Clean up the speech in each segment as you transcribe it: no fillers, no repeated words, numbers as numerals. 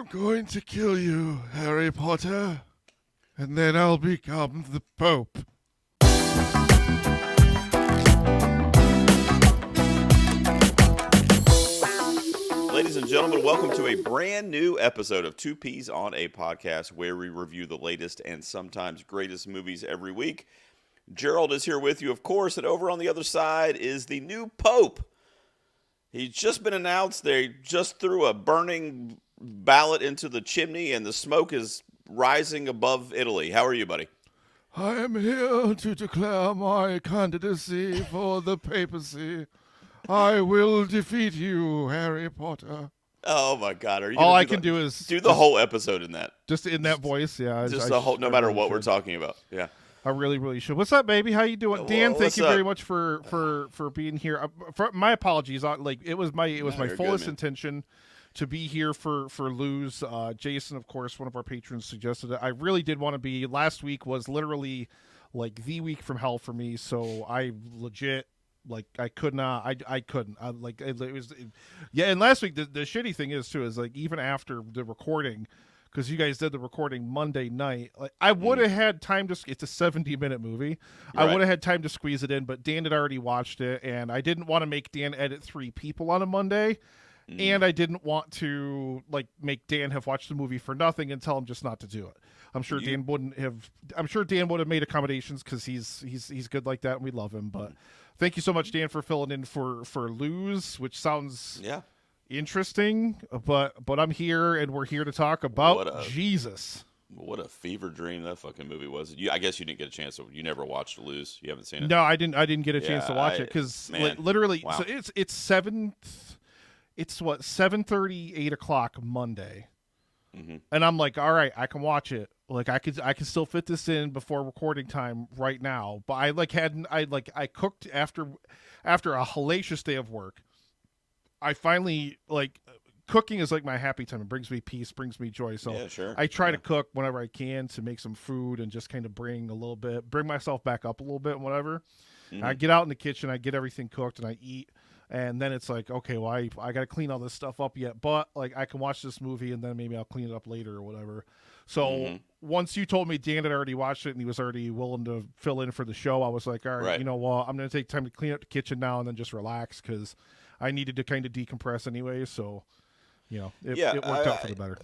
I'm going to kill you, Harry Potter, and then I'll become the Pope. Ladies and gentlemen, welcome to a brand new episode of Two Peas on a Podcast, where we review the latest and sometimes greatest movies every week. Gerald is here with you, of course, and over on the other side is the new Pope. He's just been announced. They just threw a burning ballot into the chimney, and the smoke is rising above Italy. How are you, buddy? I am here to declare my candidacy for the papacy. I will defeat you, Harry Potter. Oh my God! Are you? All I can do is do the whole episode in that, just in that voice. Yeah, just the whole. No matter what we're talking about. Yeah. I really should. What's up, baby? How you doing, Dan? Thank you very much for being here. My apologies. It was my fullest intention to be here for Lose. Jason, of course, one of our patrons, suggested it. I really did want to be. Last week was literally like the week from hell for me. So I legit I could not. I couldn't. It was. And last week the shitty thing is too is even after the recording. Because you guys did the recording Monday night. I would have had time to... It's a 70-minute movie. Right. I would have had time to squeeze it in, but Dan had already watched it, and I didn't want to make Dan edit 3 people on a Monday, and I didn't want to make Dan have watched the movie for nothing and tell him just not to do it. I'm sure Dan wouldn't have... I'm sure Dan would have made accommodations because he's good like that, and we love him. But thank you so much, Dan, for filling in for Lose, which sounds... interesting, but I'm here, and we're here to talk about Jesus. What a fever dream that fucking movie was. I guess you didn't get a chance to. You never watched Lose. You haven't seen it. No, I didn't get a chance to watch it because literally. Wow. So it's 7:30, 8 o'clock Monday, and I'm like, all right, I can watch it. I can still fit this in before recording time right now. But I cooked after a hellacious day of work. I finally cooking is my happy time. It brings me peace, brings me joy. So yeah, sure. I try to cook whenever I can to make some food and just kind of bring myself back up a little bit and whatever. I get out in the kitchen, I get everything cooked, and I eat. And then it's okay, well, I got to clean all this stuff up yet. But I can watch this movie and then maybe I'll clean it up later or whatever. So once you told me Dan had already watched it and he was already willing to fill in for the show, I was like, all right. You know what? I'm going to take time to clean up the kitchen now and then just relax because I needed to kind of decompress anyway, so it worked out for the better.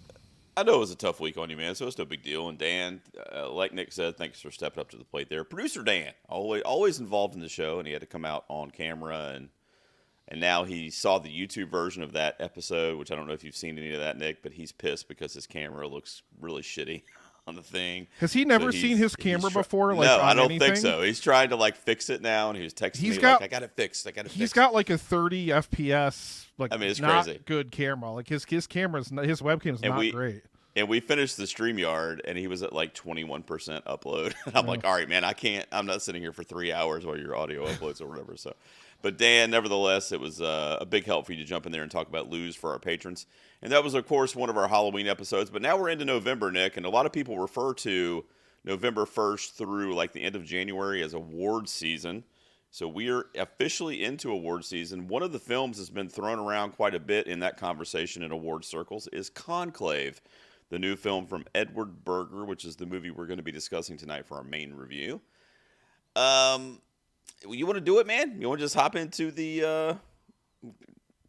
I know it was a tough week on you, man, so it's no big deal. And Dan, like Nick said, thanks for stepping up to the plate there. Producer Dan, always involved in the show, and he had to come out on camera, and now he saw the YouTube version of that episode, which I don't know if you've seen any of that, Nick, but he's pissed because his camera looks really shitty on the thing. Has he never seen his camera before? No, I don't think so. He's trying to fix it now, and he was texting me I got it fixed. He's got a 30 FPS, it's not crazy. Good camera. His webcam is not great. And we finished the StreamYard, and he was at 21% upload. And I'm like, all right, man, I'm not sitting here for 3 hours while your audio uploads or whatever. So, but Dan, nevertheless, it was a big help for you to jump in there and talk about Lose for our patrons. And that was, of course, one of our Halloween episodes. But now we're into November, Nick, and a lot of people refer to November 1st through the end of January as award season. So we are officially into award season. One of the films that's been thrown around quite a bit in that conversation in award circles is Conclave, the new film from Edward Berger, which is the movie we're going to be discussing tonight for our main review. You want to do it, man? You want to just hop into the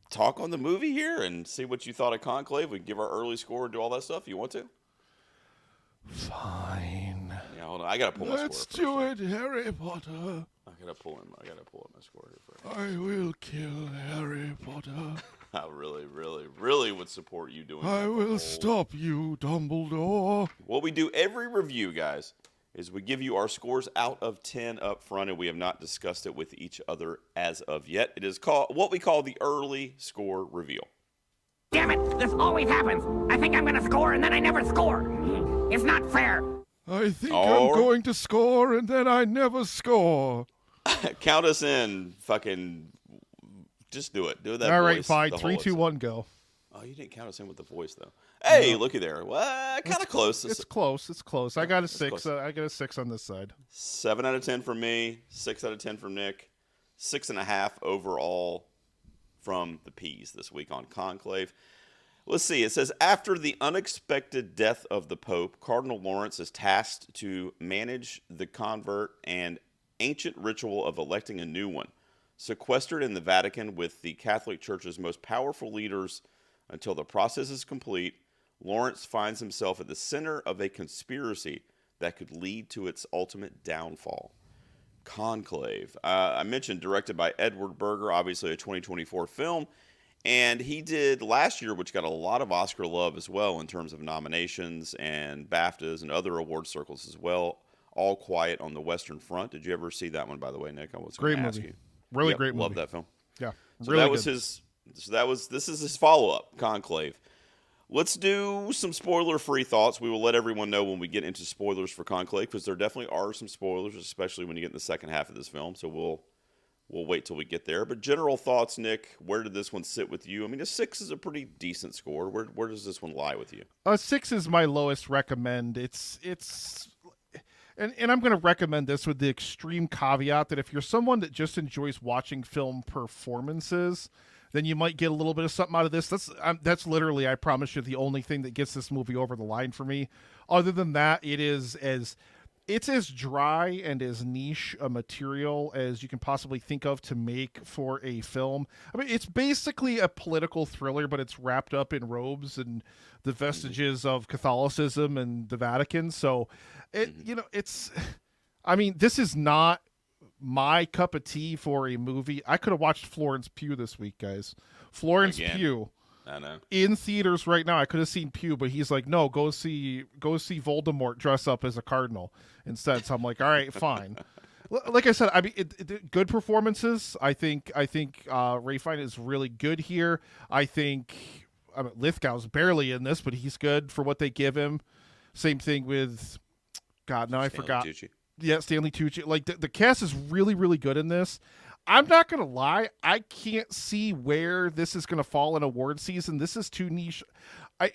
talk on the movie here and see what you thought of Conclave? We can give our early score and do all that stuff. You want to? Fine. Yeah, hold on. I got to pull my score. Let's do it, Harry Potter. I got to pull up my score here first. I will kill Harry Potter. I really would support you doing that. I will stop you, Dumbledore. What we do every review, guys, is we give you our scores out of 10 up front, and we have not discussed it with each other as of yet. It is called what we call the early score reveal. Damn it, this always happens. I think I'm going to score, and then I never score. It's not fair. I think I'm going to score, and then I never score. Count us in, fucking... Just do it. Do that. All right, voice, fine. 3, 2, 1, go. Oh, you didn't count us in with the voice though. Hey, looky there. Well, kind of close. It's close. I got a 6. I got a 6 on this side. 7 out of 10 from me. 6 out of 10 from Nick. 6.5 overall from the Peas this week on Conclave. Let's see. It says, after the unexpected death of the Pope, Cardinal Lawrence is tasked to manage the convert and ancient ritual of electing a new one. Sequestered in the Vatican with the Catholic Church's most powerful leaders until the process is complete, Lawrence finds himself at the center of a conspiracy that could lead to its ultimate downfall. Conclave. I mentioned directed by Edward Berger, obviously a 2024 film. And he did last year, which got a lot of Oscar love as well in terms of nominations and BAFTAs and other award circles as well. All Quiet on the Western Front. Did you ever see that one, by the way, Nick? I was going to ask you. Really great movie. Love that film. Yeah, so really that was good. This is his follow-up, Conclave. Let's do some spoiler-free thoughts. We will let everyone know when we get into spoilers for Conclave, because there definitely are some spoilers, especially when you get in the second half of this film. So we'll wait till we get there. But general thoughts, Nick, where did this one sit with you? I mean, a 6 is a pretty decent score. Where does this one lie with you? 6 is my lowest recommend. And I'm going to recommend this with the extreme caveat that if you're someone that just enjoys watching film performances, then you might get a little bit of something out of this. That's literally, I promise you, the only thing that gets this movie over the line for me. Other than that, it's as dry and as niche a material as you can possibly think of to make for a film. I mean, it's basically a political thriller, but it's wrapped up in robes and the vestiges of Catholicism and the Vatican. So, this is not my cup of tea for a movie. I could have watched Florence Pugh this week, guys. Florence Pugh. I know. In theaters right now. I could have seen Pugh, but he's like, no, go see Voldemort dress up as a cardinal instead. So I'm like, all right, fine. Like I said, I mean, good performances. I think Ray Fiennes is really good here. Lithgow's barely in this, but he's good for what they give him. Same thing with, God, now I forgot. Tucci. Yeah, Stanley Tucci. Like the cast is really, really good in this. I'm not going to lie. I can't see where this is going to fall in award season. This is too niche.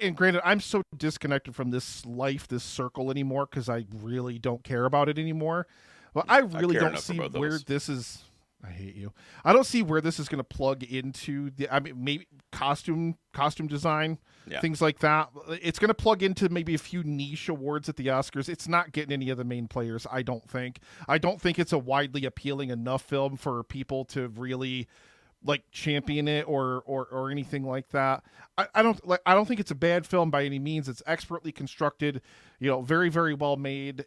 And granted, I'm so disconnected from this life, this circle anymore, because I really don't care about it anymore. But I really don't see where this is. I hate you. I don't see where this is going to plug into maybe costume design, things like that. It's going to plug into maybe a few niche awards at the Oscars. It's not getting any of the main players, I don't think. I don't think it's a widely appealing enough film for people to really like champion it or anything like that. I don't think it's a bad film by any means. It's expertly constructed, very, very well made.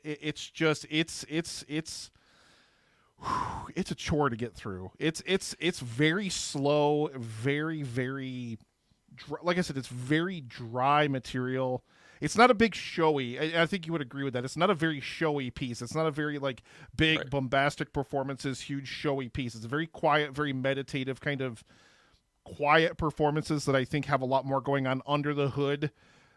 It's a chore to get through. It's very slow, very, very like I said, it's very dry material. It's not a big showy. I think you would agree with that. It's not a very showy piece. It's not a very big bombastic performances, huge showy piece. It's a very quiet, very meditative kind of quiet performances that I think have a lot more going on under the hood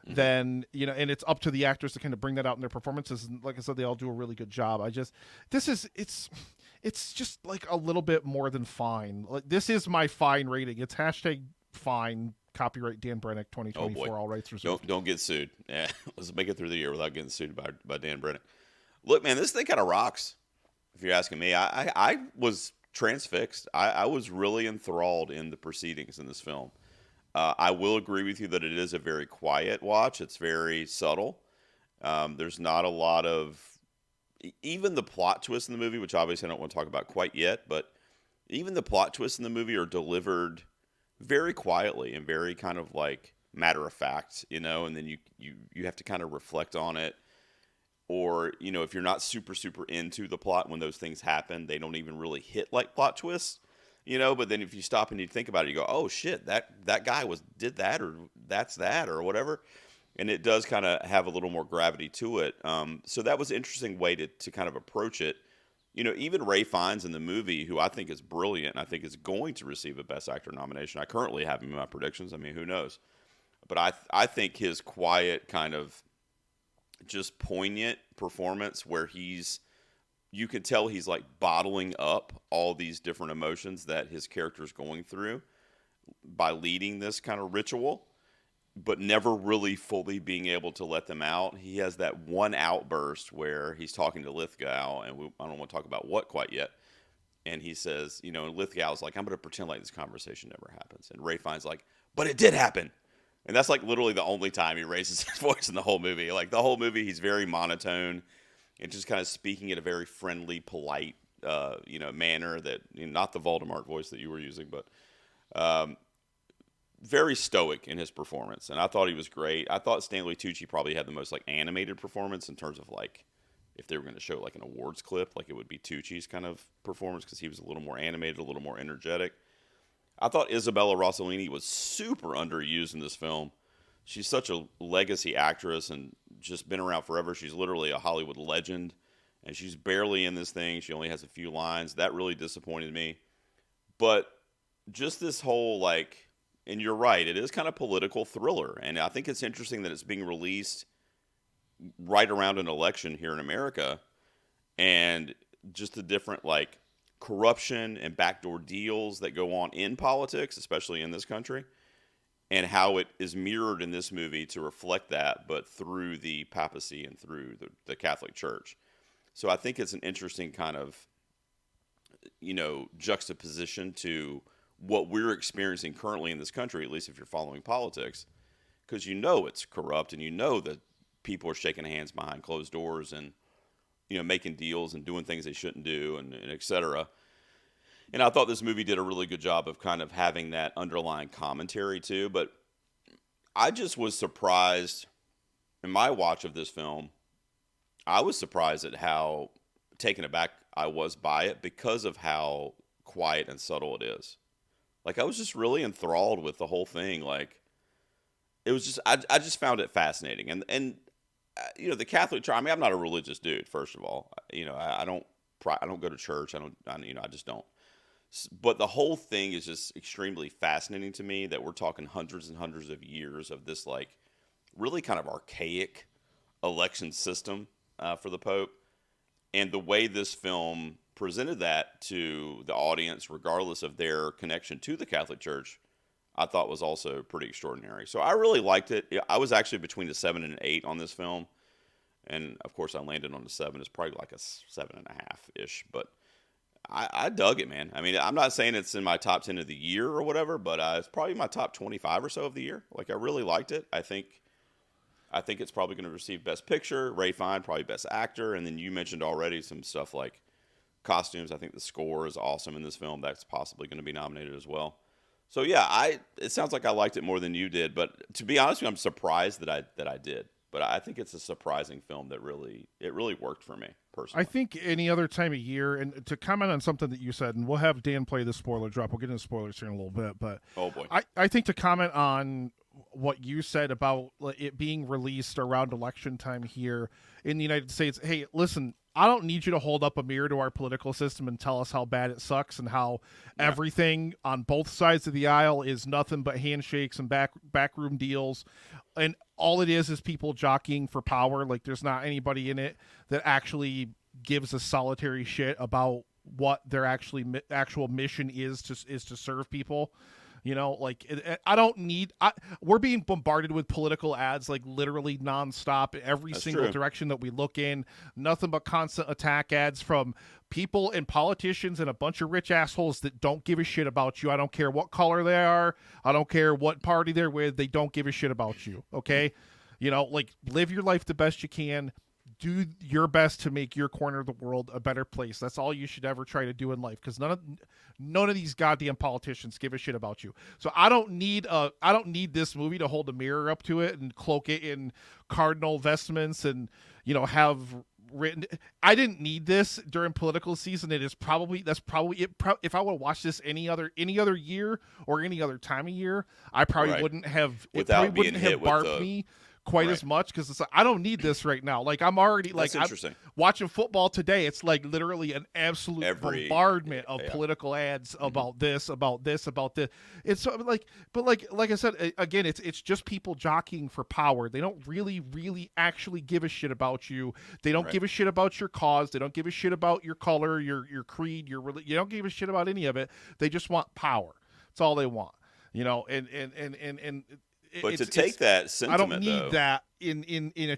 than, and it's up to the actors to kind of bring that out in their performances. And like I said, they all do a really good job. It's just like a little bit more than fine. Like, this is my fine rating. It's #fine. Copyright Dan Brennick 2024. All rights reserved. Don't get sued. Yeah, let's make it through the year without getting sued by Dan Brennick. Look, man, this thing kind of rocks. If you're asking me, I was transfixed. I was really enthralled in the proceedings in this film. I will agree with you that it is a very quiet watch. It's very subtle. There's not a lot of even the plot twists in the movie, which obviously I don't want to talk about quite yet, but even the plot twists in the movie are delivered very quietly and very kind of like matter of fact, and then you have to kind of reflect on it. Or, if you're not super, super into the plot when those things happen, they don't even really hit like plot twists, but then if you stop and you think about it, you go, oh shit, that guy did that, or that's that, or whatever. And it does kind of have a little more gravity to it. So that was an interesting way to kind of approach it. Even Ray Fiennes in the movie, who I think is brilliant, and I think is going to receive a Best Actor nomination. I currently have him in my predictions. I mean, who knows? But I think his quiet kind of just poignant performance where you can tell he's like bottling up all these different emotions that his character is going through by leading this kind of ritual, but never really fully being able to let them out. He has that one outburst where he's talking to Lithgow, and I don't want to talk about what quite yet. And he says, and Lithgow's like, I'm going to pretend like this conversation never happens. And Ray Fiennes like, but it did happen. And that's like literally the only time he raises his voice in the whole movie. Like the whole movie, he's very monotone and just kind of speaking in a very friendly, polite, manner that, not the Voldemort voice that you were using, but very stoic in his performance. And I thought he was great. I thought Stanley Tucci probably had the most like animated performance in terms of like, if they were going to show like an awards clip, like it would be Tucci's kind of performance because he was a little more animated, a little more energetic. I thought Isabella Rossellini was super underused in this film. She's such a legacy actress and just been around forever. She's literally a Hollywood legend, and she's barely in this thing. She only has a few lines. That really disappointed me. But just this whole, like, and you're right, it is kind of political thriller, and I think it's interesting that it's being released right around an election here in America, and just the different, like, corruption and backdoor deals that go on in politics, especially in this country, and how it is mirrored in this movie to reflect that, but through the papacy and through the Catholic Church. So I think it's an interesting kind of, juxtaposition to what we're experiencing currently in this country, at least if you're following politics, because it's corrupt and that people are shaking hands behind closed doors and making deals and doing things they shouldn't do and et cetera. And I thought this movie did a really good job of kind of having that underlying commentary too. But I just was surprised in my watch of this film. I was surprised at how taken aback I was by it because of how quiet and subtle it is. Like I was just really enthralled with the whole thing. Like it was just, I just found it fascinating. And the Catholic Church, I mean, I'm not a religious dude, first of all. I don't go to church. I just don't. But the whole thing is just extremely fascinating to me that we're talking hundreds and hundreds of years of this, like, really kind of archaic election system for the Pope. And the way this film presented that to the audience, regardless of their connection to the Catholic Church, I thought was also pretty extraordinary. So I really liked it. I was actually between a 7 and an 8 on this film. And, of course, I landed on a 7. It's probably like a 7.5-ish. But I dug it, man. I mean, I'm not saying it's in my top 10 of the year or whatever, but it's probably my top 25 or so of the year. Like, I really liked it. I think it's probably going to receive Best Picture. Ray Fiennes, probably Best Actor. And then you mentioned already some stuff like costumes. I think the score is awesome in this film. That's possibly going to be nominated as well. So yeah, it sounds like I liked it more than you did, but to be honest with you, I'm surprised that I did. But I think it's a surprising film that really worked for me personally. I think any other time of year, and to comment on something that you said, and we'll have Dan play the spoiler drop. We'll get into spoilers here in a little bit, but oh boy, I think to comment on what you said about it being released around election time here in the United States. Hey, listen, I don't need you to hold up a mirror to our political system and tell us how bad it sucks and how everything on both sides of the aisle is nothing but handshakes and backroom deals. And all it is people jockeying for power. Like there's not anybody in it that actually gives a solitary shit about what their actual mission is to serve people. I don't need. We're being bombarded with political ads like literally nonstop in every single direction that we look in. Nothing but constant attack ads from people and politicians and a bunch of rich assholes that don't give a shit about you. I don't care what color they are. I don't care what party they're with. They don't give a shit about you. Okay, live your life the best you can. Do your best to make your corner of the world a better place. That's all you should ever try to do in life, because none of these goddamn politicians give a shit about you. So I don't need this movie to hold a mirror up to it and cloak it in cardinal vestments and have written. I didn't need this during political season. That's probably it. If I would have watched this any other year or any other time of year, I probably wouldn't have. It probably wouldn't have barked me quite as much, because it's like, I don't need this right now. Like I'm already I'm watching football today. It's like literally an absolute bombardment of political ads about this. It's like, but like I said again, it's just people jockeying for power. They don't really actually give a shit about you. They don't give a shit about your cause. They don't give a shit about your color, your creed, your religion. You don't give a shit about any of it. They just want power. That's all they want. And but to take that sentiment, I don't need that in a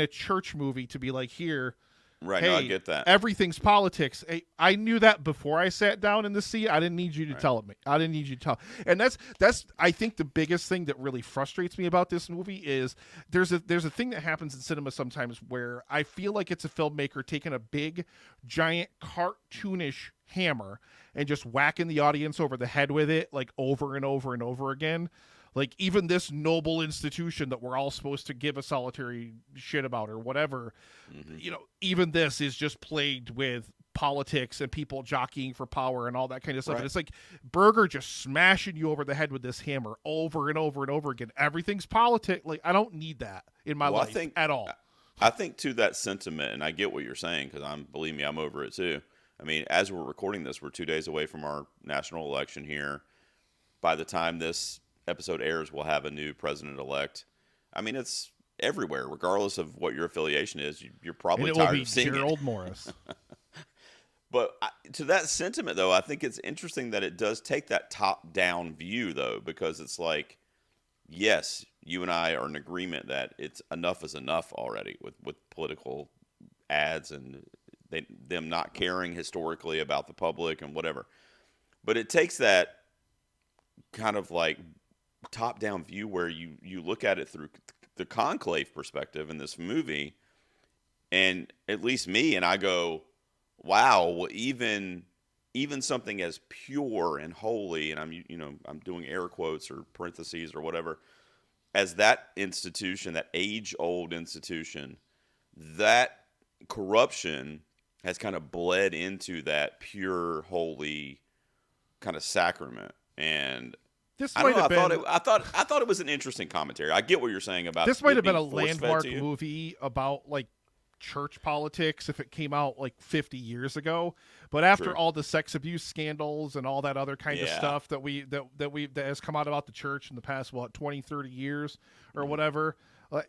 church movie to be like, here, Right. Hey, no, I get that. Everything's politics. Hey, I knew that before I sat down in the seat. I didn't need you to tell me. I didn't need you to tell. And that's I think the biggest thing that really frustrates me about this movie is there's a thing that happens in cinema sometimes where I feel like it's a filmmaker taking a big, giant, cartoonish hammer and just whacking the audience over the head with it, like over and over and over again. Like, even this noble institution that we're all supposed to give a solitary shit about or whatever, even this is just plagued with politics and people jockeying for power and all that kind of stuff. Right. And it's like Berger just smashing you over the head with this hammer over and over and over again. Everything's politics. Like, I don't need that in my life at all. I think to that sentiment, and I get what you're saying, because believe me, I'm over it too. I mean, as we're recording this, we're 2 days away from our national election here. By the time this episode airs, we'll have a new president-elect. I mean, it's everywhere, regardless of what your affiliation is. You're probably tired of seeing Gerald Morris. But to that sentiment, though, I think it's interesting that it does take that top-down view, though, because it's like, yes, you and I are in agreement that it's enough is enough already with political ads and them not caring historically about the public and whatever. But it takes that kind of like top-down view where you look at it through the Conclave perspective in this movie, and at least me, and I go, wow, even something as pure and holy, and I'm doing air quotes or parentheses or whatever, as that institution, that age-old institution, that corruption has kind of bled into that pure, holy kind of sacrament. And this I might don't know, have been. I thought it was an interesting commentary. I get what you're saying about This might have been a force-fed landmark to you. movie about like church politics if it came out like 50 years ago. But after True. all the sex abuse scandals and all that other kind of Yeah. stuff that has come out about the church in the past 20, 30 years or whatever,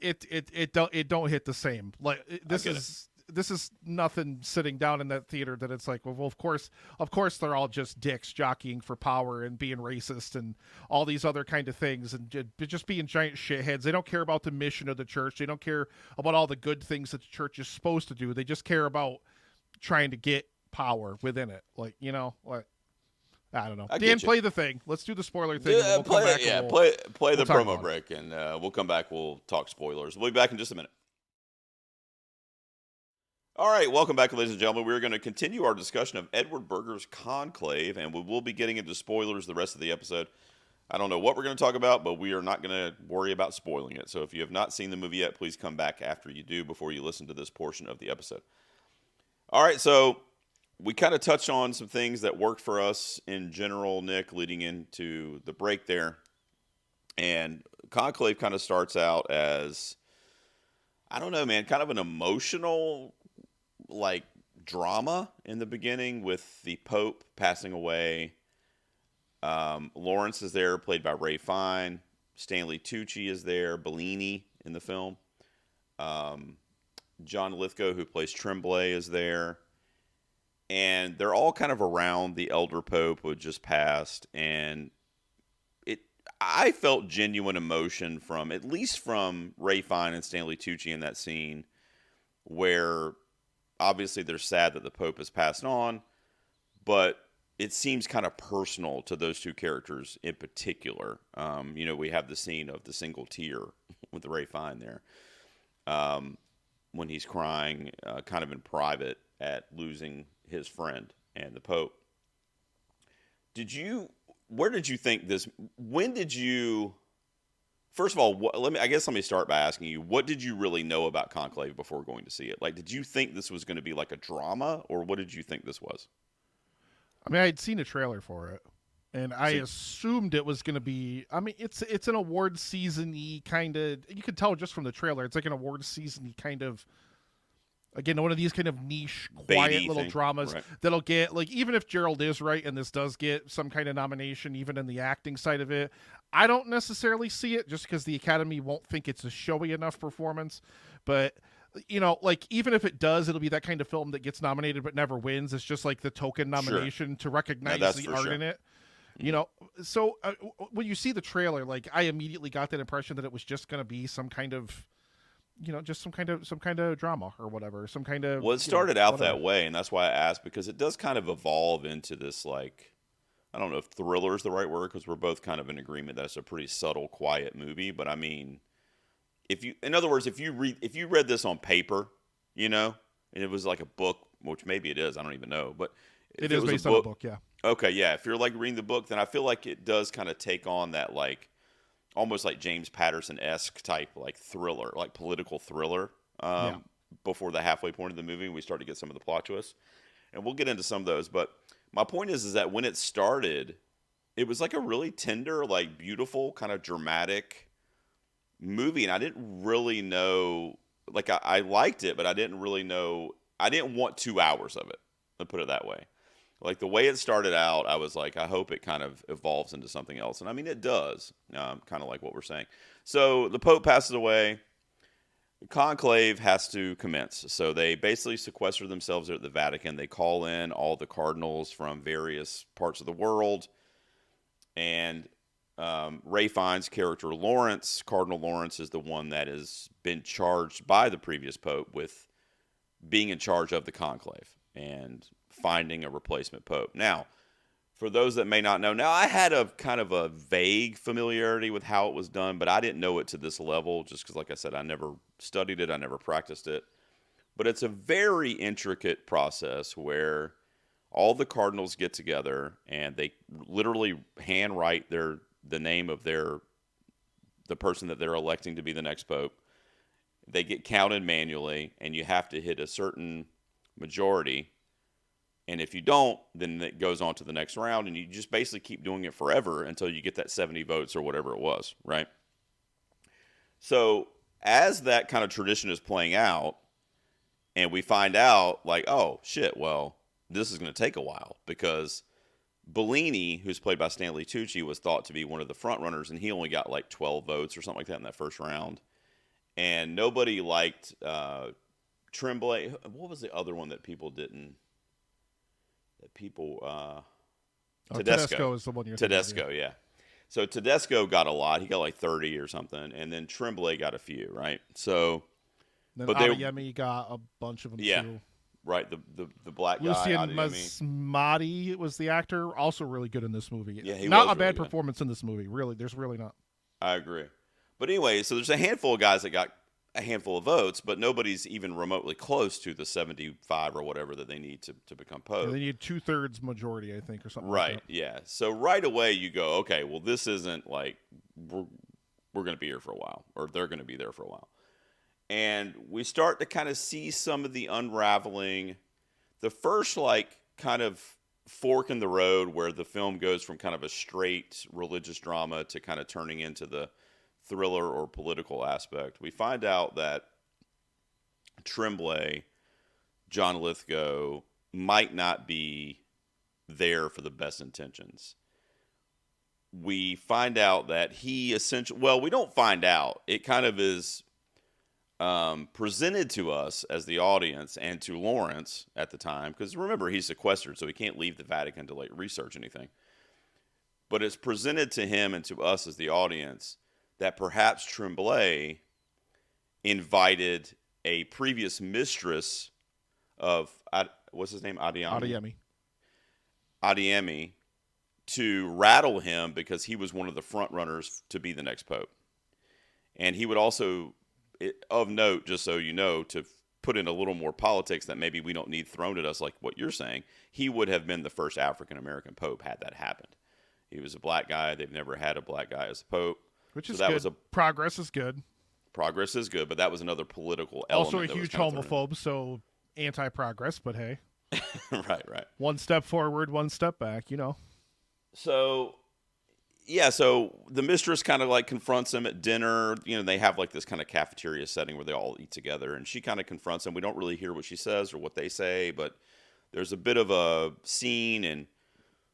it don't hit the same. Like this is nothing sitting down in that theater that it's like, well, of course they're all just dicks jockeying for power and being racist and all these other kind of things and just being giant shitheads. They don't care about the mission of the church. They don't care about all the good things that the church is supposed to do. They just care about trying to get power within it. Like, like, I don't know. Dan, play the thing. Let's do the spoiler thing. Yeah, play the talk promo about break, and we'll come back. We'll talk spoilers. We'll be back in just a minute. All right, welcome back, ladies and gentlemen. We're going to continue our discussion of Edward Berger's Conclave, and we will be getting into spoilers the rest of the episode. I don't know what we're going to talk about, but we are not going to worry about spoiling it. So if you have not seen the movie yet, please come back after you do before you listen to this portion of the episode. All right, so we kind of touched on some things that worked for us in general, Nick, leading into the break there. And Conclave kind of starts out as, I don't know, man, kind of an emotional like drama in the beginning with the Pope passing away. Lawrence is there, played by Ray Fine. Stanley Tucci is there. Bellini in the film. John Lithgow, who plays Tremblay, is there. And they're all kind of around the elder Pope who had just passed. And I felt genuine emotion at least from Ray Fine and Stanley Tucci in that scene where obviously they're sad that the Pope has passed on, but it seems kind of personal to those two characters in particular. We have the scene of the single tear with Ray Fine there when he's crying kind of in private at losing his friend and the Pope. Where did you think this, first of all, let me start by asking you, what did you really know about Conclave before going to see it? Like, did you think this was going to be like a drama, or what did you think this was? I mean, I'd seen a trailer for it, and I assumed it was going to be, I mean, it's an award season-y kind of, you could tell just from the trailer, it's like an award season-y kind of, again, one of these kind of niche, quiet little dramas that'll get, like, even if Gerald is right and this does get some kind of nomination, even in the acting side of it, I don't necessarily see it just because the Academy won't think it's a showy enough performance. But, like, even if it does, it'll be that kind of film that gets nominated but never wins. It's just like the token nomination to recognize the art in it. So when you see the trailer, like, I immediately got that impression that it was just going to be some kind of just some kind of drama or whatever, some kind of. Well, it started out whatever. that way, and that's why I asked, because it does kind of evolve into this, like, I don't know if thriller is the right word, because we're both kind of in agreement that it's a pretty subtle, quiet movie. But I mean, in other words, if you read this on paper, and it was like a book, which maybe it is, I don't even know, but it is based on a book, yeah. Okay, yeah. If you're like reading the book, then I feel like it does kind of take on that, like, almost like James Patterson-esque type, like thriller, like political thriller. Before the halfway point of the movie, we start to get some of the plot twists, and we'll get into some of those. But my point is that when it started, it was like a really tender, like beautiful, kind of dramatic movie, and I didn't really know. Like I liked it, but I didn't really know. I didn't want 2 hours of it. Let's put it that way. Like the way it started out, I was like, I hope it kind of evolves into something else. And I mean, it does, kind of like what we're saying. So the Pope passes away. The Conclave has to commence. So they basically sequester themselves at the Vatican. They call in all the cardinals from various parts of the world. And Ray Fiennes' character Lawrence, Cardinal Lawrence, is the one that has been charged by the previous Pope with being in charge of the Conclave and finding a replacement pope. Now, for those that may not know, I had a kind of a vague familiarity with how it was done, but I didn't know it to this level just because, like I said, I never studied it, I never practiced it. But it's a very intricate process where all the cardinals get together and they literally handwrite the name of the person that they're electing to be the next pope. They get counted manually, and you have to hit a certain majority. And if you don't, then it goes on to the next round, and you just basically keep doing it forever until you get that 70 votes or whatever it was, right? So as that kind of tradition is playing out, and we find out, like, oh, shit, well, this is going to take a while, because Bellini, who's played by Stanley Tucci, was thought to be one of the front runners, and he only got like 12 votes or something like that in that first round. And nobody liked Tremblay. What was the other one that people didn't? Tedesco is the one you're thinking of. Tedesco, yeah. So Tedesco got a lot. He got like 30 or something, and then Tremblay got a few, right? So, then Adeyemi got a bunch of them too. Right. The black guy. Lucien Masmati was the actor, also really good in this movie. Yeah, he not was a bad really good. Performance in this movie. Really, there's really not. I agree. But anyway, so there's a handful of guys that got a handful of votes, but nobody's even remotely close to the 75 or whatever that they need to become pope. They need 2/3 majority, I think, or something. Right. Like that. Yeah. So right away you go, okay, well, this isn't like we're going to be here for a while, or they're going to be there for a while. And we start to kind of see some of the unraveling. The first, like, kind of fork in the road where the film goes from kind of a straight religious drama to kind of turning into the thriller or political aspect. We find out that Tremblay, John Lithgow, might not be there for the best intentions. We find out that he essentially, well, we don't find out. It kind of is presented to us as the audience and to Lawrence at the time, because remember, he's sequestered, so he can't leave the Vatican to like research anything. But it's presented to him and to us as the audience that perhaps Tremblay invited a previous mistress of, what's his name? Adeyemi, to rattle him because he was one of the front runners to be the next pope. And he would also, of note, just so you know, to put in a little more politics that maybe we don't need thrown at us like what you're saying, he would have been the first African-American pope had that happened. He was a black guy. They've never had a black guy as a pope. Which is good. Progress is good. Progress is good, but that was another political element. Also a huge homophobe, so anti-progress, but hey. Right. One step forward, one step back, So, yeah, so the mistress kind of like confronts him at dinner. They have like this kind of cafeteria setting where they all eat together, and she kind of confronts him. We don't really hear what she says or what they say, but there's a bit of a scene, and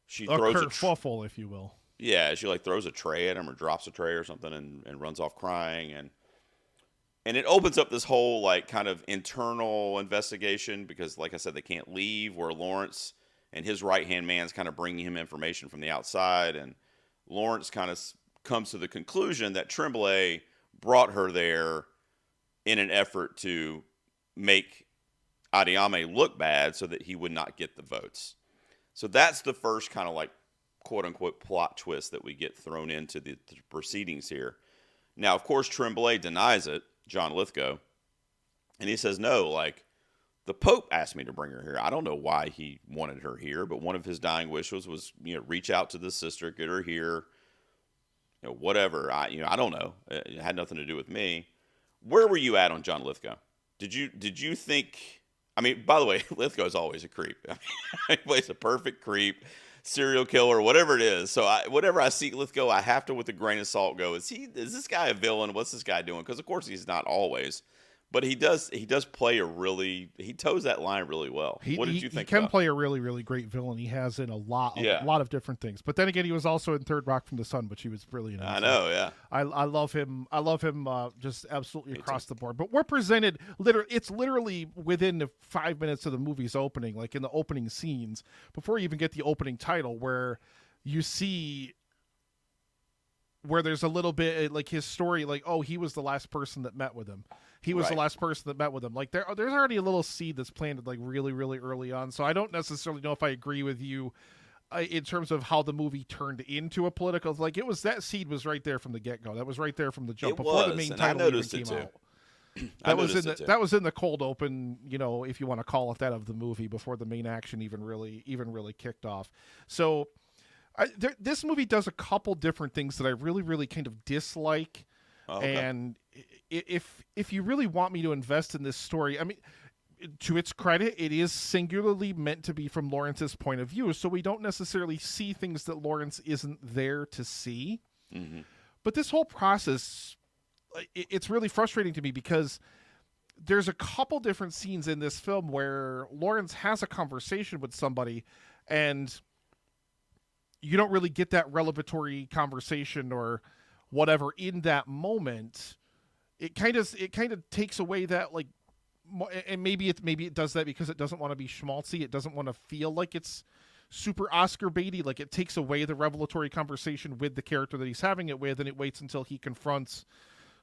she throws a kerfuffle, if you will. Yeah, she like throws a tray at him or drops a tray or something and runs off crying, and it opens up this whole like kind of internal investigation because, like I said, they can't leave, where Lawrence and his right-hand man's kind of bringing him information from the outside, and Lawrence kind of comes to the conclusion that Tremblay brought her there in an effort to make Adeyemi look bad so that he would not get the votes. So that's the first kind of like quote unquote plot twist that we get thrown into the proceedings here. Now, of course, Tremblay denies it, John Lithgow, and he says, no, like, the Pope asked me to bring her here. I don't know why he wanted her here, but one of his dying wishes was, reach out to the sister, get her here, whatever. I don't know. It had nothing to do with me. Where were you at on John Lithgow? Did you think? I mean, by the way, Lithgow's always a creep. I mean, he plays a perfect creep, serial killer, whatever it is. So whenever I see Lithgow, I have to, with a grain of salt, go, is this guy a villain? What's this guy doing? Because of course he's not always. But he does play he toes that line really well. What did you think? He can play a really, really great villain. He has in a lot of different things. But then again, he was also in Third Rock from the Sun, which he was brilliant in. I know, yeah. I love him. I love him just absolutely across the board. But we're presented it's literally within the 5 minutes of the movie's opening, like in the opening scenes, before you even get the opening title, where you see where there's a little bit like his story, like, oh, he was the last person that met with him. He was the last person that met with him. Like there's already a little seed that's planted like really, really early on. So I don't necessarily know if I agree with you in terms of how the movie turned into a political. Like that seed was right there from the get go. That was right there from the jump before the main title even came out. That was in the cold open, if you want to call it that, of the movie before the main action even really kicked off. So this movie does a couple different things that I really, really kind of dislike. Okay. And if you really want me to invest in this story, I mean, to its credit, it is singularly meant to be from Lawrence's point of view, so we don't necessarily see things that Lawrence isn't there to see. Mm-hmm. But this whole process, it's really frustrating to me because there's a couple different scenes in this film where Lawrence has a conversation with somebody, and you don't really get that revelatory conversation or whatever in that moment. It kind of takes away that, like, and maybe it does that because it doesn't want to be schmaltzy. It doesn't want to feel like it's super Oscar baity. Like, it takes away the revelatory conversation with the character that he's having it with, and it waits until he confronts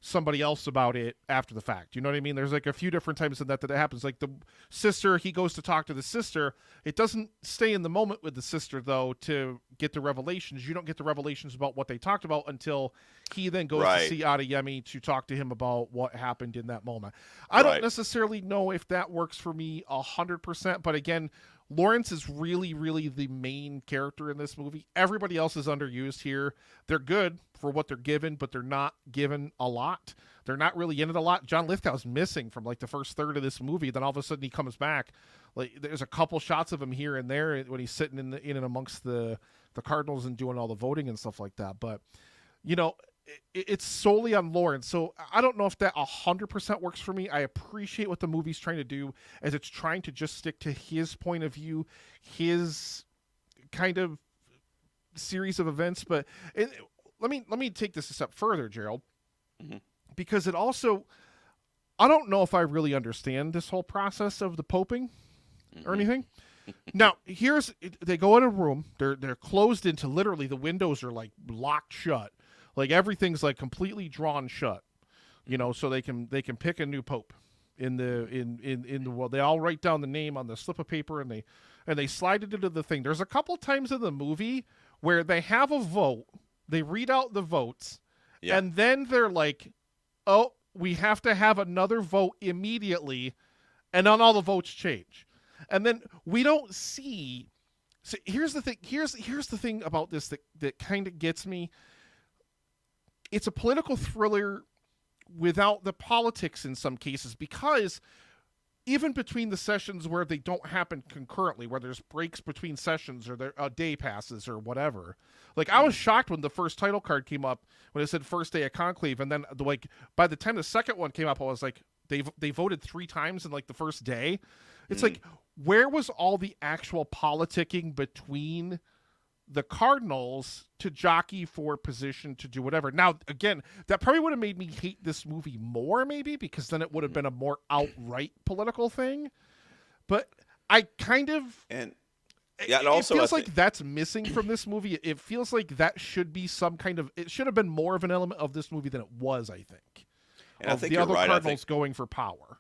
somebody else about it after the fact. You know what I mean? There's like a few different times that it happens. Like the sister, he goes to talk to the sister. It doesn't stay in the moment with the sister, though, to get the revelations. You don't get the revelations about what they talked about until he then goes to see Adeyemi to talk to him about what happened in that moment. I don't necessarily know if that works for me 100%, but again, Lawrence is really, really the main character in this movie. Everybody else is underused here. They're good for what they're given, but they're not given a lot. They're not really in it a lot. John Lithgow's missing from like the first third of this movie. Then all of a sudden he comes back. Like there's a couple shots of him here and there when he's sitting in and amongst the Cardinals and doing all the voting and stuff like that. But it's solely on Lawrence. So I don't know if that 100% works for me. I appreciate what the movie's trying to do, as it's trying to just stick to his point of view, his kind of series of events. But let me take this a step further, Gerald, because it also, I don't know if I really understand this whole process of the poping or anything. Now, they go in a room. They're closed into, literally the windows are like locked shut. Like everything's like completely drawn shut, so they can pick a new pope in the world. They all write down the name on the slip of paper and they slide it into the thing. There's a couple times in the movie where they have a vote, they read out the votes, and then they're like, oh, we have to have another vote immediately, and then all the votes change. And then we don't see. So here's the thing. Here's the thing about this that kind of gets me. It's a political thriller without the politics in some cases, because even between the sessions where they don't happen concurrently, where there's breaks between sessions or a day passes or whatever. Like, I was shocked when the first title card came up when it said first day of Conclave, and then by the time the second one came up, I was like, they voted 3 times in like the first day. It's like, where was all the actual politicking between the Cardinals to jockey for position to do whatever? Now, again, that probably would have made me hate this movie more, maybe, because then it would have been a more outright political thing. But I kind of... And yeah, and also, it feels like that's missing from this movie. It feels like that should be some kind of... It should have been more of an element of this movie than it was, I think. And I of think the you're other right. cardinals going for power.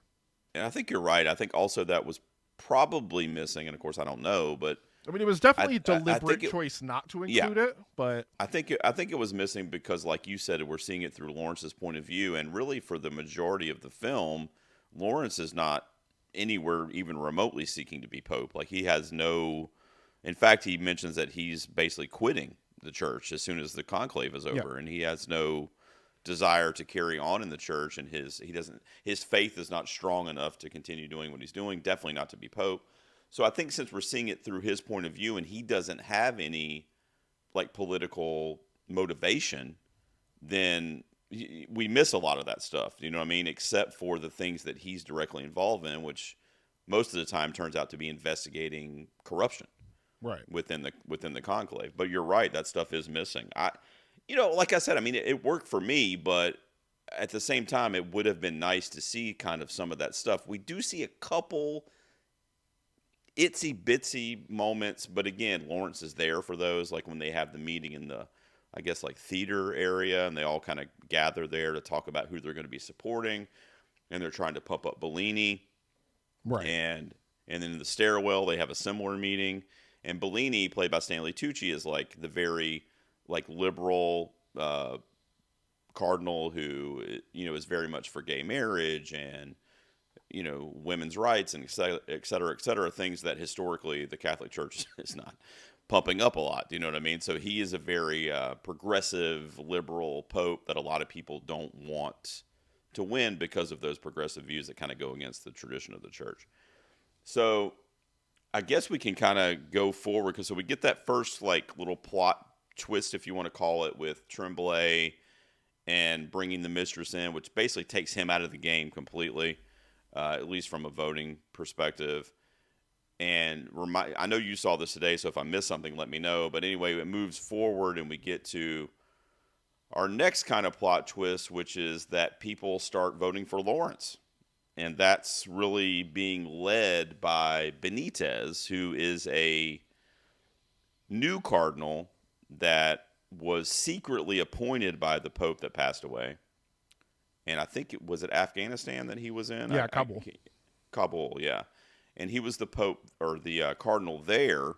And I think you're right. I think also that was probably missing, and of course I don't know, but I mean, it was definitely a I deliberate think choice not to yeah, include it, but I think it was missing because, like you said, we're seeing it through Lawrence's point of view, and really for the majority of the film, Lawrence is not anywhere even remotely seeking to be pope. Like he has no. In fact, he mentions that he's basically quitting the church as soon as the conclave is over, and he has no desire to carry on in the church, and his faith is not strong enough to continue doing what he's doing. Definitely not to be pope. So I think since we're seeing it through his point of view, and he doesn't have any like political motivation, then we miss a lot of that stuff. You know what I mean? Except for the things that he's directly involved in, which most of the time turns out to be investigating corruption, right within the conclave. But you're right, that stuff is missing. Like I said, I mean, it worked for me, but at the same time, it would have been nice to see kind of some of that stuff. We do see a couple itsy bitsy moments, but again, Lawrence is there for those, like when they have the meeting in the, I guess, like theater area, and they all kind of gather there to talk about who they're going to be supporting, and they're trying to pump up Bellini, right and then in the stairwell they have a similar meeting, and Bellini, played by Stanley Tucci, is like the very like liberal cardinal who is very much for gay marriage and women's rights and et cetera, things that historically the Catholic Church is not pumping up a lot. Do you know what I mean? So he is a very progressive, liberal pope that a lot of people don't want to win because of those progressive views that kind of go against the tradition of the church. So I guess we can kind of go forward because so we get that first like little plot twist, if you want to call it, with Tremblay and bringing the mistress in, which basically takes him out of the game completely. At least from a voting perspective. And I know you saw this today, so if I missed something, let me know. But anyway, it moves forward, and we get to our next kind of plot twist, which is that people start voting for Lawrence. And that's really being led by Benitez, who is a new cardinal that was secretly appointed by the Pope that passed away. And I think was it Afghanistan that he was in? Yeah, Kabul. Kabul, yeah. And he was the Pope or the cardinal there.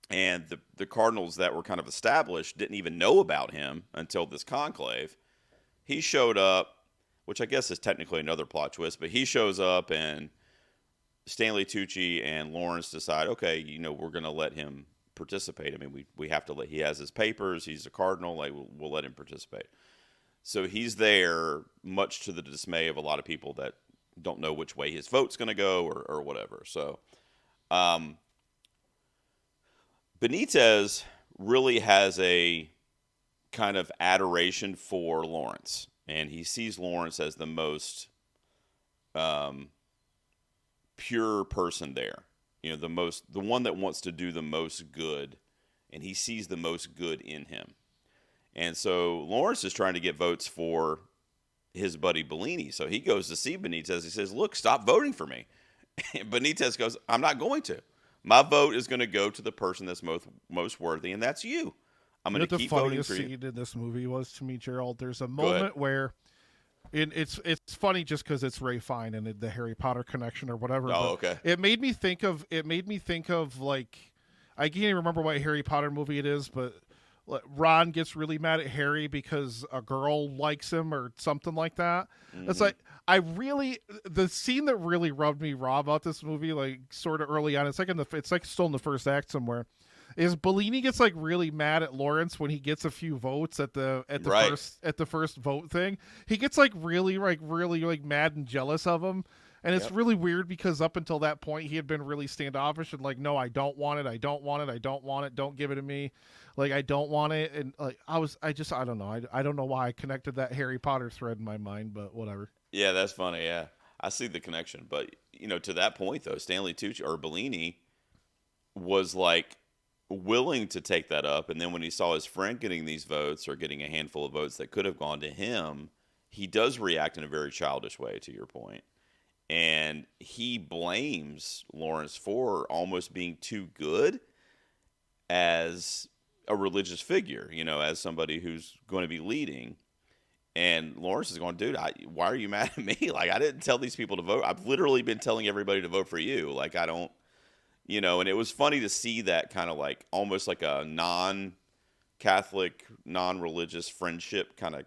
And the cardinals that were kind of established didn't even know about him until this conclave. He showed up, which I guess is technically another plot twist, but he shows up and Stanley Tucci and Lawrence decide, okay, we're going to let him participate. I mean, we have to he has his papers. He's a cardinal. Like, we'll let him participate. So he's there, much to the dismay of a lot of people that don't know which way his vote's going to go or whatever. So Benitez really has a kind of adoration for Lawrence, and he sees Lawrence as the most pure person there. The one that wants to do the most good, and he sees the most good in him. And so Lawrence is trying to get votes for his buddy Bellini. So he goes to see Benitez. He says, look, stop voting for me. And Benitez goes, I'm not going to. My vote is going to go to the person that's most worthy, and that's you. I'm going to keep voting for you. The funniest scene in this movie was, to me, Gerald, there's a moment where it's funny just because it's Ray Fine and the Harry Potter connection or whatever. Oh, okay. It made me think of like, I can't even remember what Harry Potter movie it is, but Ron gets really mad at Harry because a girl likes him or something like that. Mm-hmm. It's like, the scene that really rubbed me raw about this movie, like sort of early on, it's like still in the first act somewhere, is Bellini gets like really mad at Lawrence when he gets a few votes at the first vote thing. He gets like really mad and jealous of him. And it's really weird because up until that point, he had been really standoffish and like, no, I don't want it. I don't want it. I don't want it. Don't give it to me. Like, I don't want it. And like, I don't know. I don't know why I connected that Harry Potter thread in my mind, but whatever. Yeah, that's funny. Yeah, I see the connection. But, to that point, though, Stanley Tucci or Bellini was like willing to take that up. And then when he saw his friend getting these votes or getting a handful of votes that could have gone to him, he does react in a very childish way, to your point. And he blames Lawrence for almost being too good as a religious figure, as somebody who's going to be leading. And Lawrence is going, dude, why are you mad at me? Like, I didn't tell these people to vote. I've literally been telling everybody to vote for you. Like, I don't, and it was funny to see that kind of like almost like a non-Catholic, non-religious friendship kind of,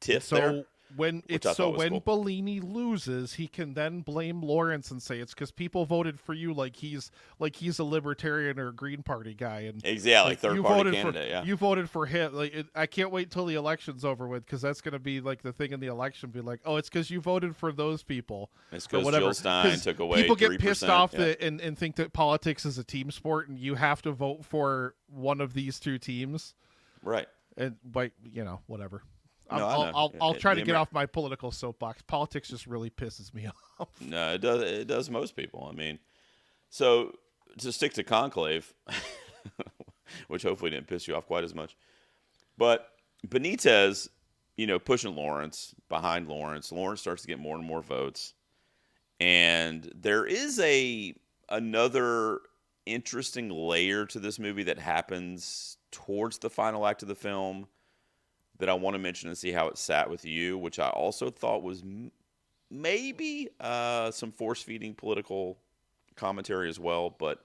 tiff there. When cool. Bellini loses, he can then blame Lawrence and say it's because people voted for you, like he's a libertarian or a Green Party guy, and exactly, third party candidate. You voted for him. Like I can't wait till the election's over with, because that's going to be like the thing in the election. Be like, oh, it's because you voted for those people. It's because Jill Stein took away. People get 3%, pissed off and think that politics is a team sport, and you have to vote for one of these two teams. Right. And whatever. No, I'll try to get off my political soapbox. Politics just really pisses me off. No, it does. It does most people. I mean, so to stick to Conclave, which hopefully didn't piss you off quite as much, but Benitez, pushing Lawrence, behind Lawrence. Lawrence starts to get more and more votes, and there is another interesting layer to this movie that happens towards the final act of the film that I want to mention and see how it sat with you, which I also thought was maybe some force-feeding political commentary as well. But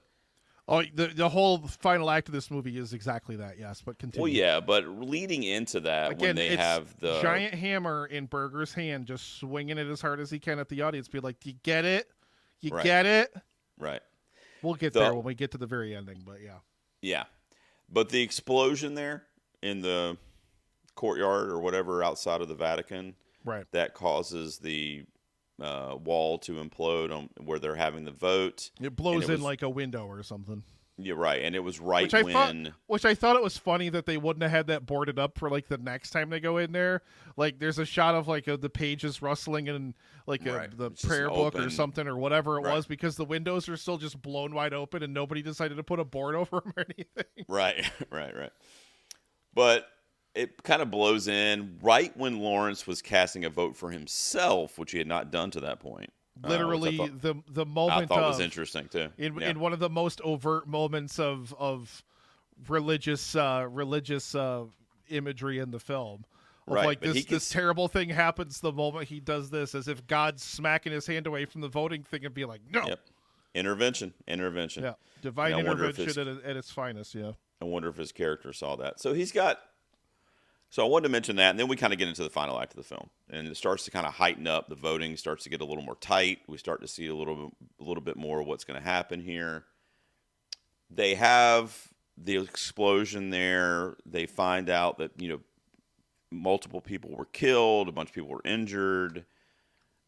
the whole final act of this movie is exactly that, yes. But continue. Well, yeah, but leading into that, again, when they have the giant hammer in Berger's hand, just swinging it as hard as he can at the audience, be like, "Do you get it? You get it?" Right. We'll get there when we get to the very ending, but yeah. Yeah, but the explosion there in the courtyard or whatever outside of the Vatican, right, that causes the wall to implode where they're having the vote. It blows in like a window or something. You're right, and it was right which I thought it was funny that they wouldn't have had that boarded up for like the next time they go in there. Like there's a shot of like the pages rustling in like the prayer book or something or whatever it was, because the windows are still just blown wide open and nobody decided to put a board over them or anything. Right. But it kind of blows in right when Lawrence was casting a vote for himself, which he had not done to that point. Literally, the moment I thought was interesting too. In one of the most overt moments of religious imagery in the film. Right, like this terrible thing happens the moment he does this, as if God's smacking his hand away from the voting thing and be like, no. Yep. Intervention. Yeah, divine intervention at its finest. Yeah. I wonder if his character saw that. So I wanted to mention that, and then we kind of get into the final act of the film, and it starts to kind of heighten up. The voting starts to get a little more tight. We start to see a little bit more of what's going to happen here. They have the explosion there. They find out that multiple people were killed, a bunch of people were injured.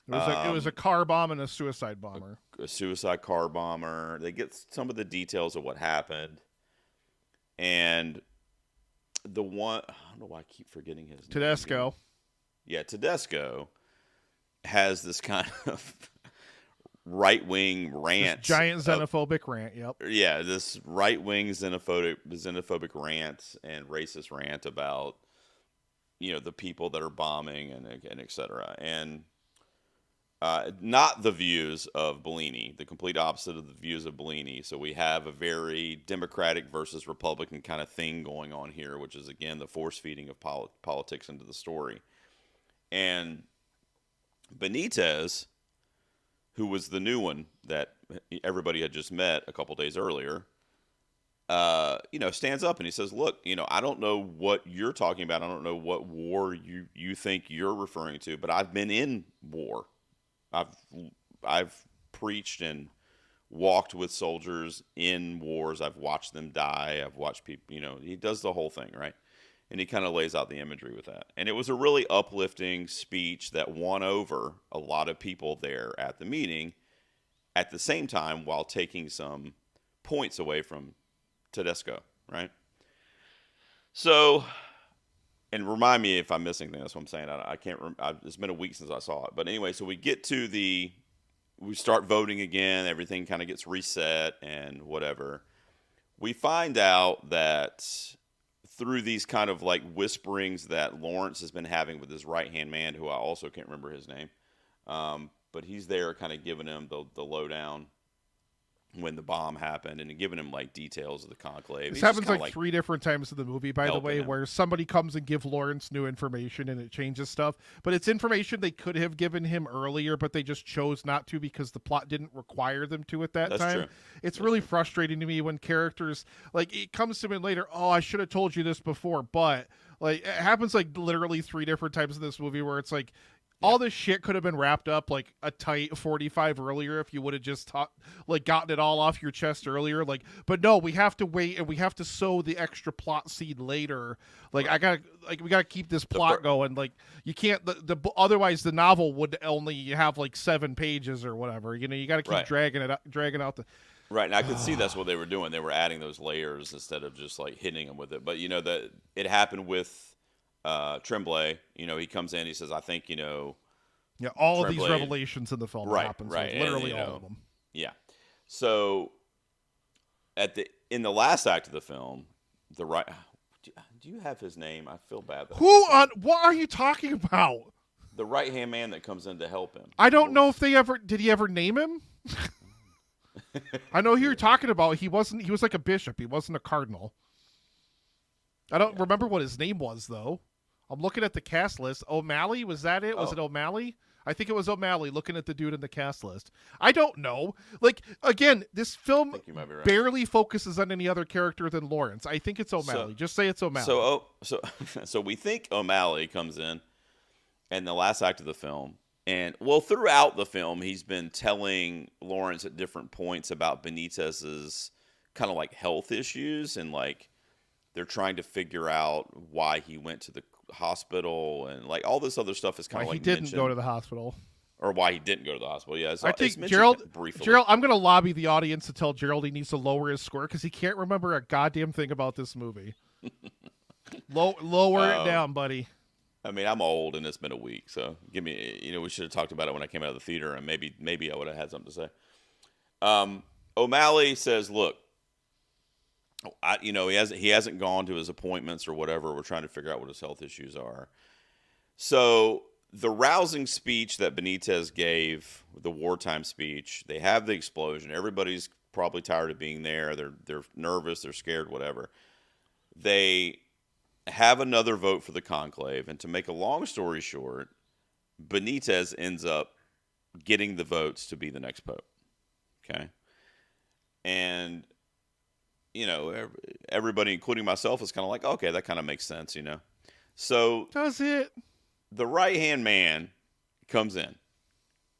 It was a car bomb and a suicide bomber. A suicide car bomber. They get some of the details of what happened, and the one, I don't know why I keep forgetting his name. Tedesco. Yeah, Tedesco has this kind of right-wing rant. This giant xenophobic rant, yep. Yeah, this right-wing xenophobic rant and racist rant about, the people that are bombing and et cetera. And not the views of Bellini, the complete opposite of the views of Bellini. So we have a very Democratic versus Republican kind of thing going on here, which is, again, the force feeding of politics into the story. And Benitez, who was the new one that everybody had just met a couple days earlier, stands up and he says, look, I don't know what you're talking about. I don't know what war you think you're referring to, but I've been in war. I've preached and walked with soldiers in wars. I've watched them die. I've watched people, he does the whole thing, right? And he kind of lays out the imagery with that. And it was a really uplifting speech that won over a lot of people there at the meeting, at the same time while taking some points away from Tedesco, right? So, and remind me if I'm missing anything. That's what I'm saying. I can't remember. It's been a week since I saw it. But anyway, so we get to we start voting again. Everything kind of gets reset and whatever. We find out that through these kind of like whisperings that Lawrence has been having with his right-hand man, who I also can't remember his name, but he's there kind of giving him the lowdown. when the bomb happened, and giving him like details of the conclave. This happens like 3 different times in the movie, by the way, him. where somebody comes and give Lawrence new information and it changes stuff. But it's information they could have given him earlier, but they just chose not to because the plot didn't require them to at that time. True. It's really frustrating to me when characters, like, it comes to me later, oh, I should have told you this before, but like it happens like literally 3 different times in this movie where it's like, all this shit could have been wrapped up like a tight 45 earlier if you would have just gotten it all off your chest earlier. Like, but no, we have to wait and we have to sow the extra plot seed later. Like, we gotta keep this plot going. Like, you can't. Otherwise, the novel would only have like 7 pages or whatever. You know, you got to keep dragging out the. Right, and I could see that's what they were doing. They were adding those layers instead of just like hitting them with it. But you know that it happened with Tremblay. You know, he comes in, he says, I think, you know, all Tremblay, of these revelations in the film happen. Right, so literally and, all of them. Yeah. So in the last act of the film, do you have his name? I feel bad. What are you talking about? The right-hand man that comes in to help him. I don't know if did he ever name him? I know who you're talking about. He was like a bishop. He wasn't a cardinal. I don't remember what his name was, though. I'm looking at the cast list. O'Malley, was that it? Was it O'Malley? I think it was O'Malley, looking at the dude in the cast list. I don't know. Like, again, this film barely focuses on any other character than Lawrence. I think it's O'Malley. Just say it's O'Malley. So we think O'Malley comes in the last act of the film. And, well, throughout the film, he's been telling Lawrence at different points about Benitez's kind of like health issues, and like they're trying to figure out why he went to the hospital, and like all this other stuff is kind of like he didn't go to the hospital, or why he didn't go to the hospital. Yeah, I think Gerald. I'm going to lobby the audience to tell Gerald he needs to lower his score because he can't remember a goddamn thing about this movie. Lower it down, buddy. I mean, I'm old and it's been a week, so give me. You know, we should have talked about it when I came out of the theater, and maybe I would have had something to say. O'Malley says, "Look, he hasn't gone to his appointments or whatever. We're trying to figure out what his health issues are." So the rousing speech that Benitez gave, the wartime speech, they have the explosion. Everybody's probably tired of being there. They're nervous. They're scared. Whatever. They have another vote for the conclave, and to make a long story short, Benitez ends up getting the votes to be the next pope. Okay, and you know, everybody, including myself, is kind of like, okay, that kind of makes sense, you know. So does it? The right-hand man comes in,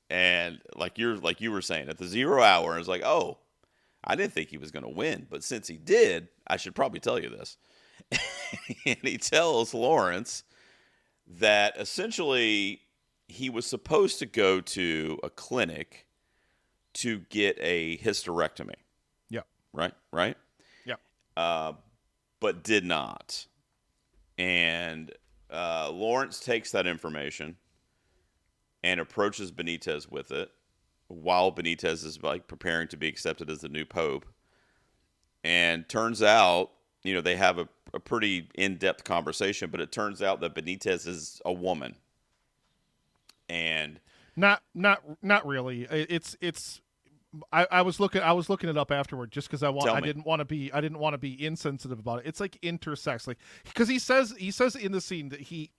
and like you were saying, at the 0 hour, it's like, oh, I didn't think he was going to win, but since he did, I should probably tell you this. And he tells Lawrence that essentially he was supposed to go to a clinic to get a hysterectomy. Yeah. Right? Yeah. But did not. And Lawrence takes that information and approaches Benitez with it while Benitez is like preparing to be accepted as the new pope. And turns out, you know, they have a pretty in-depth conversation, but it turns out that Benitez is a woman. And not really. I was looking it up afterward just because I didn't want to be insensitive about it. It's like intersex, like because he says in the scene that he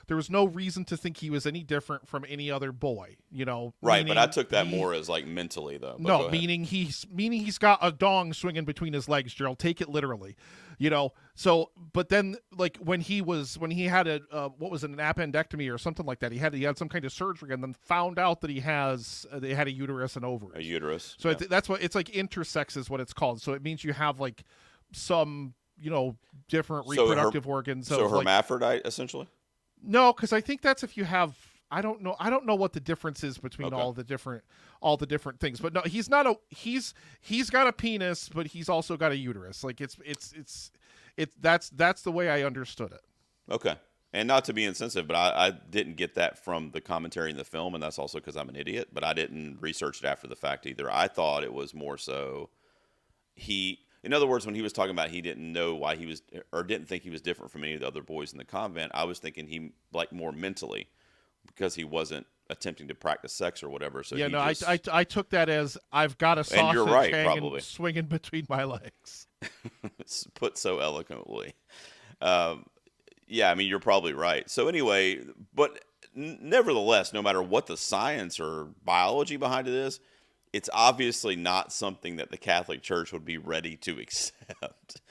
there was no reason to think he was any different from any other boy, you know. Right, but I took that more as like mentally though. No, meaning he's got a dong swinging between his legs, Gerald. Take it literally, you know. So, but then like when he had an appendectomy or something like that, he had some kind of surgery and then found out that he had a uterus and ovaries. A uterus. So that's what it's like. Intersex is what it's called. So it means you have like some, you know, different reproductive organs. So hermaphrodite, essentially. No, because I think that's if you have. I don't know what the difference is between all the different things. But no, he's not he's got a penis, but he's also got a uterus. Like that's the way I understood it. Okay. And not to be insensitive, but I didn't get that from the commentary in the film, and that's also because I'm an idiot, but I didn't research it after the fact either. I thought it was more so in other words, when he was talking about he didn't know why he was, or didn't think he was different from any of the other boys in the convent, I was thinking he like more mentally, because he wasn't attempting to practice sex or whatever. So yeah, he no, just, I took that as I've got a sausage you're right, hanging, probably. swinging between my legs. It's put so eloquently. Yeah, I mean, you're probably right. So anyway, but nevertheless, no matter what the science or biology behind it is, it's obviously not something that the Catholic Church would be ready to accept.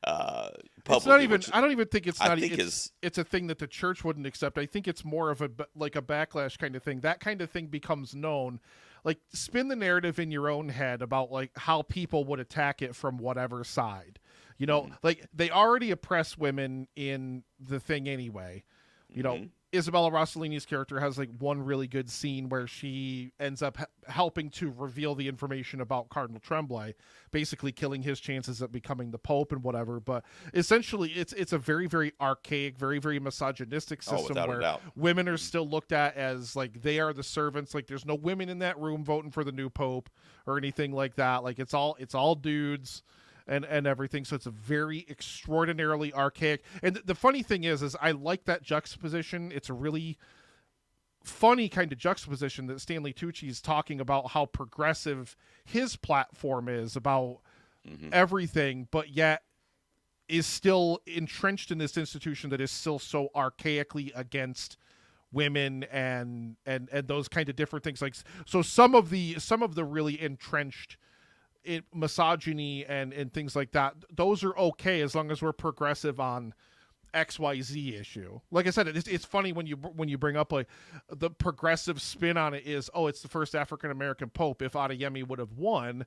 Publicly, It's not even. I don't even think it's I not. think It's a thing that the church wouldn't accept. I think it's more of a like a backlash kind of thing. That kind of thing becomes known. Like spin the narrative in your own head about like how people would attack it from whatever side. You know, like they already oppress women in the thing anyway. You know, Isabella Rossellini's character has like one really good scene where she ends up helping to reveal the information about Cardinal Tremblay, basically killing his chances of becoming the Pope and whatever. But essentially, it's a very, very archaic, very, very misogynistic system where women are still looked at as like they are the servants. Like there's no women in that room voting for the new Pope or anything like that. Like it's all dudes. And everything, so it's a very extraordinarily archaic. And the funny thing is I like that juxtaposition. It's a really funny kind of juxtaposition that Stanley Tucci's talking about how progressive his platform is about everything, but yet is still entrenched in this institution that is still so archaically against women and those kind of different things. Like so, some of the really entrenched misogyny and things like that, those are okay as long as we're progressive on XYZ issue. Like I said, it's funny when you bring up like the progressive spin on it is, oh, it's the first African American Pope. If Adeyemi would have won,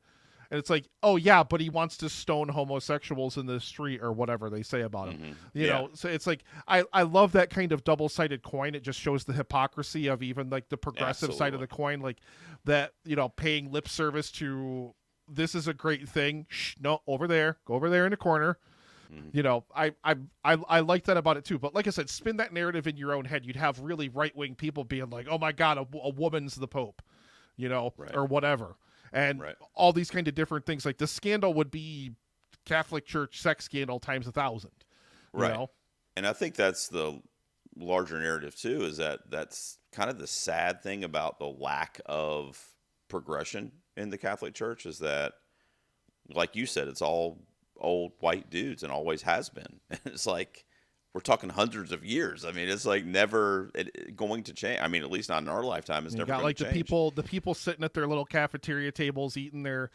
and it's like, oh yeah, but he wants to stone homosexuals in the street or whatever they say about him. You know, so it's like I love that kind of double-sided coin. It just shows the hypocrisy of even like the progressive side of the coin, like that, you know, paying lip service to this is a great thing. Shh, no, over there. Go over there in the corner. You know, I like that about it too. But like I said, spin that narrative in your own head. You'd have really right-wing people being like, oh my God, a woman's the Pope, you know, or whatever. And all these kind of different things. Like the scandal would be Catholic Church sex scandal times 1,000. Right. Know? And I think that's the larger narrative too, is that's kind of the sad thing about the lack of progression in the Catholic Church is that, like you said, it's all old white dudes and always has been. It's like we're talking hundreds of years. I mean, it's like never going to change. I mean, at least not in our lifetime. It's never going to change. The people sitting at their little cafeteria tables eating their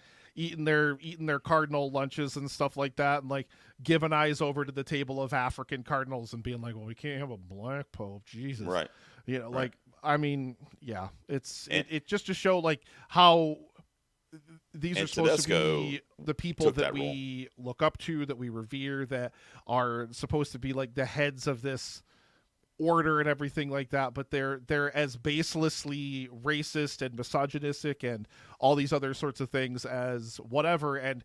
cardinal lunches and stuff like that, and like giving eyes over to the table of African cardinals and being like, well, we can't have a black pope, Jesus, right? You know, like I mean, yeah, it just to show like how these are supposed to be the people that we look up to, that we revere, that are supposed to be like the heads of this order and everything like that, but they're as baselessly racist and misogynistic and all these other sorts of things as whatever. And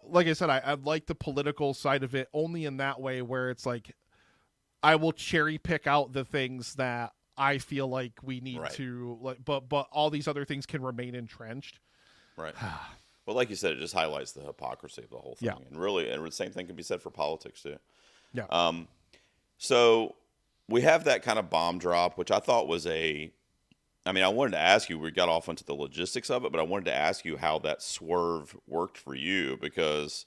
like I said, I like the political side of it only in that way where it's like I will cherry pick out the things that I feel like we need to like, but all these other things can remain entrenched. Right. Well, like you said, it just highlights the hypocrisy of the whole thing. Yeah. And really, and the same thing can be said for politics too. Yeah. So we have that kind of bomb drop, which I thought was I wanted to ask you, we got off into the logistics of it, but I wanted to ask you how that swerve worked for you, because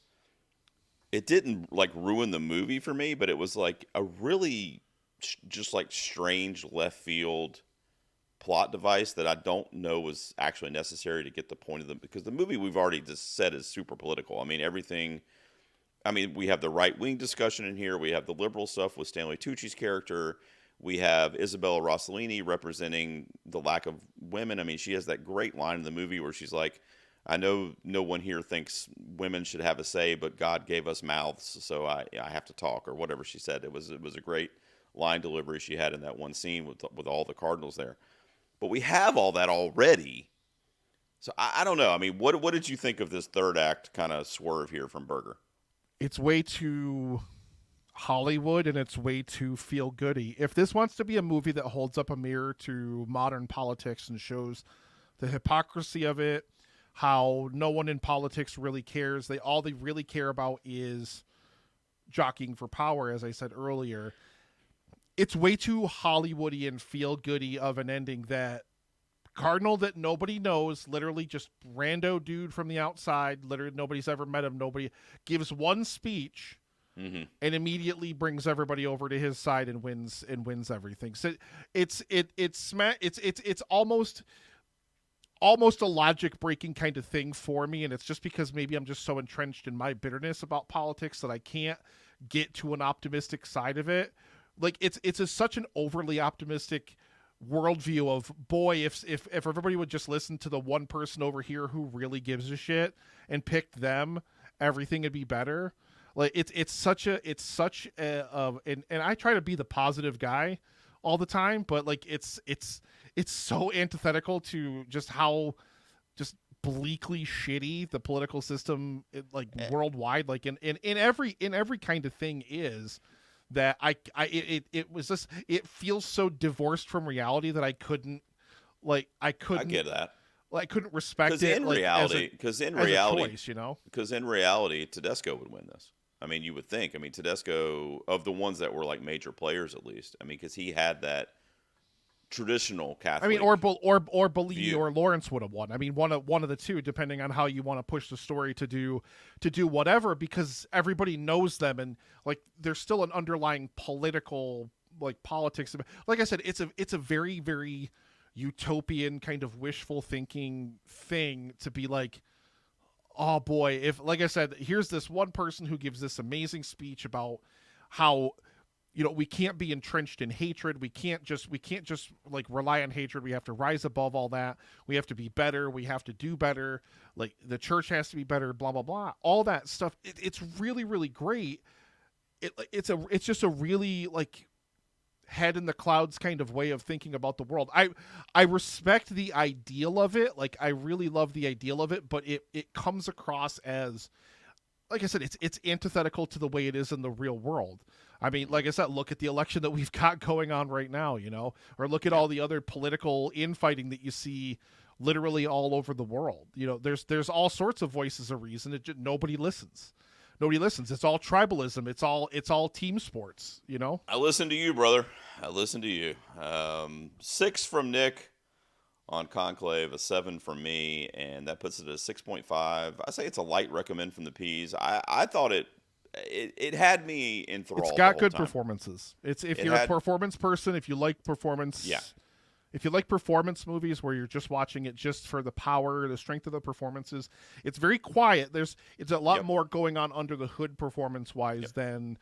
it didn't like ruin the movie for me, but it was like a really just like strange left field plot device that I don't know was actually necessary to get the point of because the movie we've already just said is super political. I mean, we have the right-wing discussion in here. We have the liberal stuff with Stanley Tucci's character. We have Isabella Rossellini representing the lack of women. I mean, she has that great line in the movie where she's like, I know no one here thinks women should have a say, but God gave us mouths, so I have to talk, or whatever she said. It was a great line delivery she had in that one scene with all the cardinals there. But we have all that already. So I don't know. I mean, what did you think of this third act kind of swerve here from Berger? It's way too Hollywood and it's way too feel-goody. If this wants to be a movie that holds up a mirror to modern politics and shows the hypocrisy of it, how no one in politics really cares, all they really care about is jockeying for power, as I said earlier, it's way too Hollywoody and feel-goody of an ending that Cardinal that nobody knows, literally just rando dude from the outside, literally nobody's ever met him, nobody gives one speech and immediately brings everybody over to his side and wins everything. So it's almost a logic breaking kind of thing for me, and it's just because maybe I'm just so entrenched in my bitterness about politics that I can't get to an optimistic side of it. Like it's such an overly optimistic worldview of, boy, if everybody would just listen to the one person over here who really gives a shit and picked them, everything would be better. Like it's such a and I try to be the positive guy all the time, but like it's so antithetical to just how just bleakly shitty the political system like worldwide, like in every kind of thing is, that it was just, it feels so divorced from reality that I couldn't I get that. Like, I couldn't respect it. Because in reality, choice, you know? Because in reality, Tedesco would win this. I mean, you would think. I mean, Tedesco, of the ones that were like major players, at least. I mean, because he had that traditional Catholic. I mean, or Bellini or Lawrence would have won. I mean, one of the two, depending on how you want to push the story to do whatever, because everybody knows them, and like there's still an underlying political politics. Like I said, it's a very, very utopian kind of wishful thinking thing to be like, oh boy, if, like I said, here's this one person who gives this amazing speech about how, you know, we can't be entrenched in hatred. We can't just like rely on hatred. We have to rise above all that. We have to be better. We have to do better. Like the church has to be better, blah, blah, blah. All that stuff. It's really, really great. It's just a really like head in the clouds kind of way of thinking about the world. I respect the ideal of it. Like I really love the ideal of it, but it comes across as, like I said, it's antithetical to the way it is in the real world. I mean, like I said, look at the election that we've got going on right now, you know, or look at all the other political infighting that you see literally all over the world. You know, there's all sorts of voices of reason. Nobody listens. Nobody listens. It's all tribalism. It's all team sports, you know? I listen to you, brother. I listen to you. 6 from Nick on Conclave, a 7 from me, and that puts it at a 6.5. I say it's a light recommend from the P's. I thought it had me enthralled. It's got good performances. If you're a performance person, if you like performance, yeah. If you like performance movies where you're just watching it just for the power, the strength of the performances, it's very quiet. It's a lot more going on under the hood performance-wise than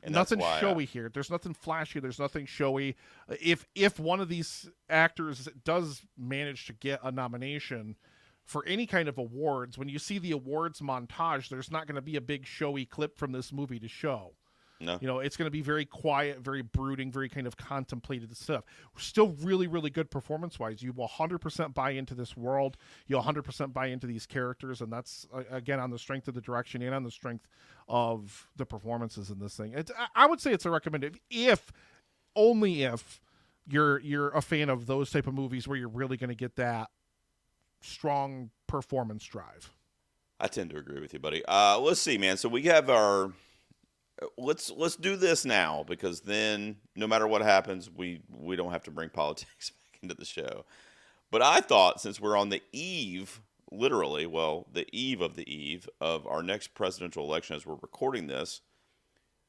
nothing showy here. There's nothing flashy. There's nothing showy. If one of these actors does manage to get a nomination for any kind of awards, when you see the awards montage, there's not going to be a big showy clip from this movie to show. No. You know, it's going to be very quiet, very brooding, very kind of contemplative stuff. Still really, really good performance-wise. You will 100% buy into this world. You'll 100% buy into these characters, and that's, again, on the strength of the direction and on the strength of the performances in this thing. I would say it's a recommended, only if you're a fan of those type of movies where you're really going to get that strong performance drive. I tend to agree with you, buddy. Let's see, man. So we have our... Let's do this now, because then no matter what happens, we don't have to bring politics back into the show. But I thought, since we're on the eve, literally, the eve of our next presidential election as we're recording this,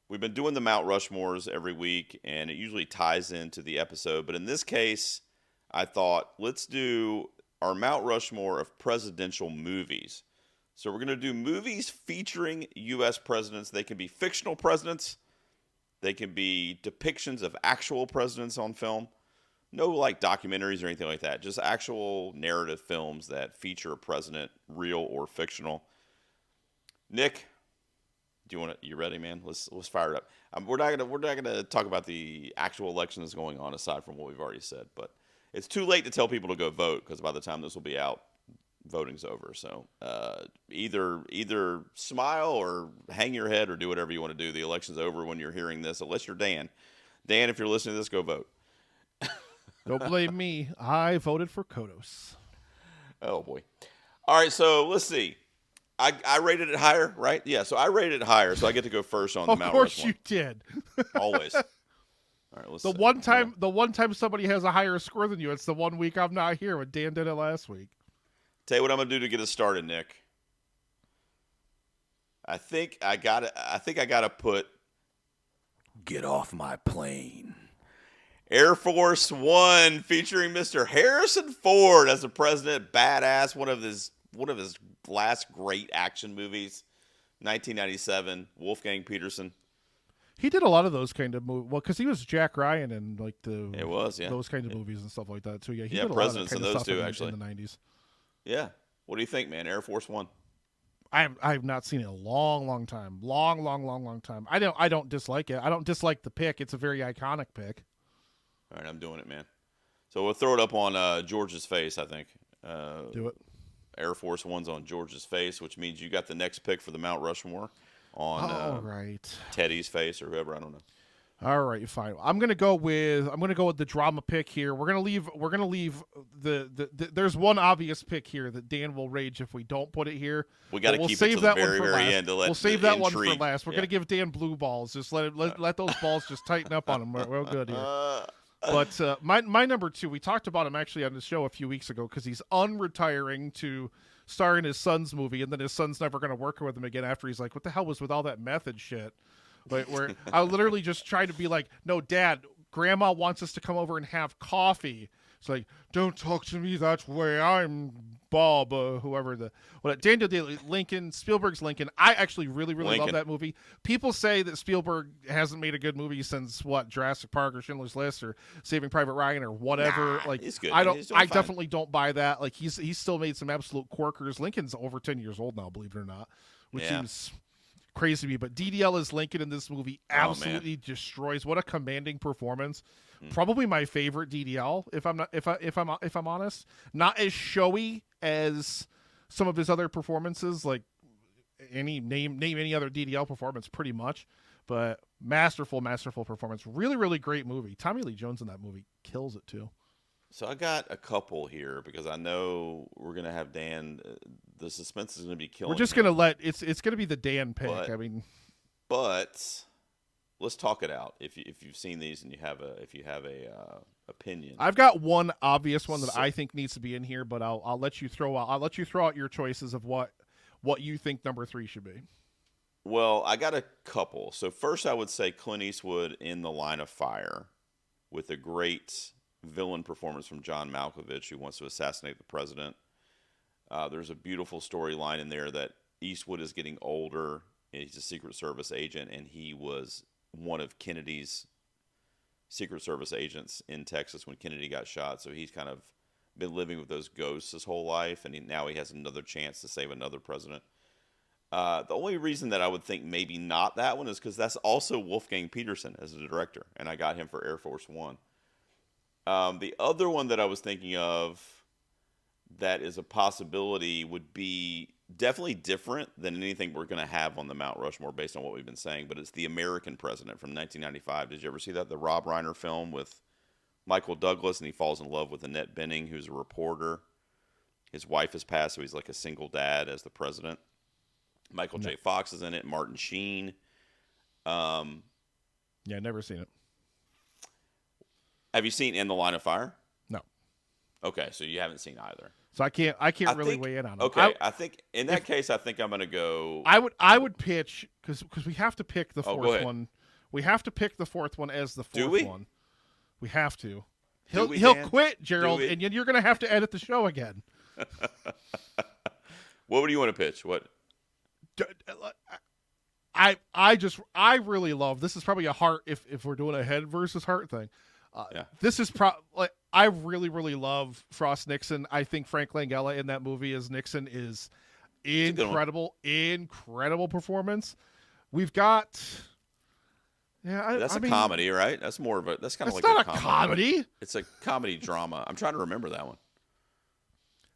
we've been doing the Mount Rushmores every week, and it usually ties into the episode. But in this case, I thought, let's do our Mount Rushmore of presidential movies. So we're going to do movies featuring U.S. presidents. They can be fictional presidents. They can be depictions of actual presidents on film. No like documentaries or anything like that. Just actual narrative films that feature a president, real or fictional. Nick, you ready, man? Let's fire it up. We're not gonna talk about the actual election that's going on aside from what we've already said. But it's too late to tell people to go vote, because by the time this will be out, voting's over. So either smile or hang your head or do whatever you want to do. The election's over when you're hearing this, unless you're Dan. Dan, if you're listening to this, go vote. Don't blame me. I voted for Kodos. Oh, boy. All right, so let's see. I rated it higher, right? Yeah, so I rated it higher, so I get to go first on the Mount Rushmore. Of course you did. Always. All right, let's The one time somebody has a higher score than you, it's the 1 week I'm not here when Dan did it last week. Tell you what I'm gonna do to get us started, Nick. I think I gotta put "Get Off My Plane." Air Force One, featuring Mr. Harrison Ford as the president, badass. One of his last great action movies, 1997. Wolfgang Peterson. He did a lot of those kind of movies. Well, because he was Jack Ryan and like those kind of movies and stuff like that too. Yeah, he did a Presidents lot of in those stuff two actually in the 90s. Yeah. What do you think, man? Air Force One. I have not seen it in a long time. Long time. I don't dislike it. I don't dislike the pick. It's a very iconic pick. All right, I'm doing it, man. So we'll throw it up on George's face, I think. Do it. Air Force One's on George's face, which means you got the next pick for the Mount Rushmore on right. Teddy's face or whoever, I don't know. All right, fine. I'm gonna go with the drama pick here. We're gonna leave the there's one obvious pick here that Dan will rage if we don't put it here. We got to keep it to the very end to let we'll save that intrigue. one for last. We're gonna give Dan blue balls. Just let those balls just tighten up on him. We're good here. But my number 2, we talked about him actually on the show a few weeks ago because he's unretiring to star in his son's movie, and then his son's never going to work with him again after he's like, what the hell was with all that method shit? Like, where I literally just try to be like, no, Dad, Grandma wants us to come over and have coffee. It's like, don't talk to me that way. I'm Bob, whoever Daniel Day, Spielberg's Lincoln. I actually really love that movie. People say that Spielberg hasn't made a good movie since Jurassic Park or Schindler's List or Saving Private Ryan or whatever. Nah, like, he's good. I definitely don't buy that. Like, he's still made some absolute corkers. Lincoln's over 10 years old now, believe it or not, which seems crazy to me. But DDL as Lincoln in this movie absolutely destroys. What a commanding performance. Probably my favorite DDL, if I'm honest. Not as showy as some of his other performances, like name any other DDL performance, pretty much. But masterful performance. Really great movie. Tommy Lee Jones in that movie kills it too. So I got a couple here because I know we're gonna have Dan. The suspense is gonna be killing. We're just gonna it's gonna be the Dan pick. But let's talk it out. If you've seen these and you have a opinion, I've got one obvious one that I think needs to be in here, but I'll let you throw out your choices of what you think number 3 should be. Well, I got a couple. So first, I would say Clint Eastwood in The Line of Fire, with a great villain performance from John Malkovich, who wants to assassinate the president. There's a beautiful storyline in there that Eastwood is getting older. And he's a Secret Service agent, and he was one of Kennedy's Secret Service agents in Texas when Kennedy got shot. So he's kind of been living with those ghosts his whole life, and now he has another chance to save another president. The only reason that I would think maybe not that one is because that's also Wolfgang Peterson as the director, and I got him for Air Force One. The other one that I was thinking of that is a possibility would be definitely different than anything we're going to have on the Mount Rushmore based on what we've been saying, but it's The American President from 1995. Did you ever see that? The Rob Reiner film with Michael Douglas, and he falls in love with Annette Bening, who's a reporter. His wife has passed, so he's like a single dad as the president. Michael J. Fox is in it. Martin Sheen. Never seen it. Have you seen In the Line of Fire? No. Okay, so you haven't seen either. So I can't really weigh in on it. Okay, I think in that case, I think I'm going to go. I would pitch because we have to pick the fourth one. We have to pick the fourth one as the fourth one. We have to. He'll quit, Gerald, and you're going to have to edit the show again. What would you want to pitch? What? I really love. This is probably a heart if we're doing a head versus heart thing. This is I really love Frost Nixon. I think Frank Langella in that movie as Nixon is incredible performance. We've got that's a comedy, right? That's more of a kind of like not a comedy. It's a comedy drama. I'm trying to remember that one.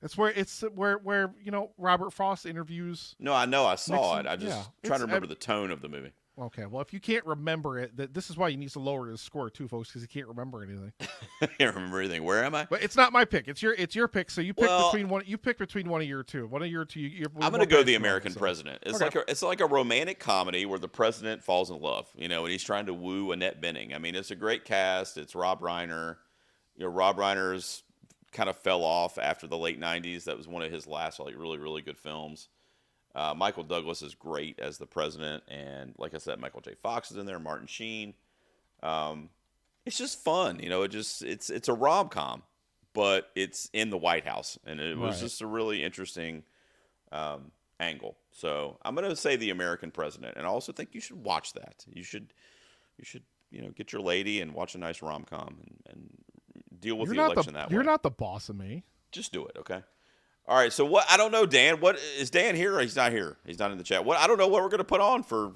It's where Robert Frost interviews. No, I know I saw Nixon. it. I just trying to remember the tone of the movie. Okay, well, if you can't remember it, this is why he needs to lower his score too, folks, because he can't remember anything. I can't remember anything. Where am I? But it's not my pick. It's your pick. So you pick between one. You pick between one of your two. One of your two. I'm going to go the American President. It's okay. it's like a romantic comedy where the president falls in love, and he's trying to woo Annette Bening. I mean, it's a great cast. It's Rob Reiner. Rob Reiner's kind of fell off after the late '90s. That was one of his last really, really good films. Michael Douglas is great as the president, and like I said, Michael J. Fox is in there, Martin Sheen. It's just fun, it's a rom-com, but it's in the White House, and it was just a really interesting angle. So I'm going to say the American President, and I also think you should watch that. You should get your lady and watch a nice rom-com and deal with the election that way. You're not the boss of me. Just do it, okay? All right, so what? I don't know, Dan. What is Dan here? Or he's not here. He's not in the chat. I don't know what we're going to put on for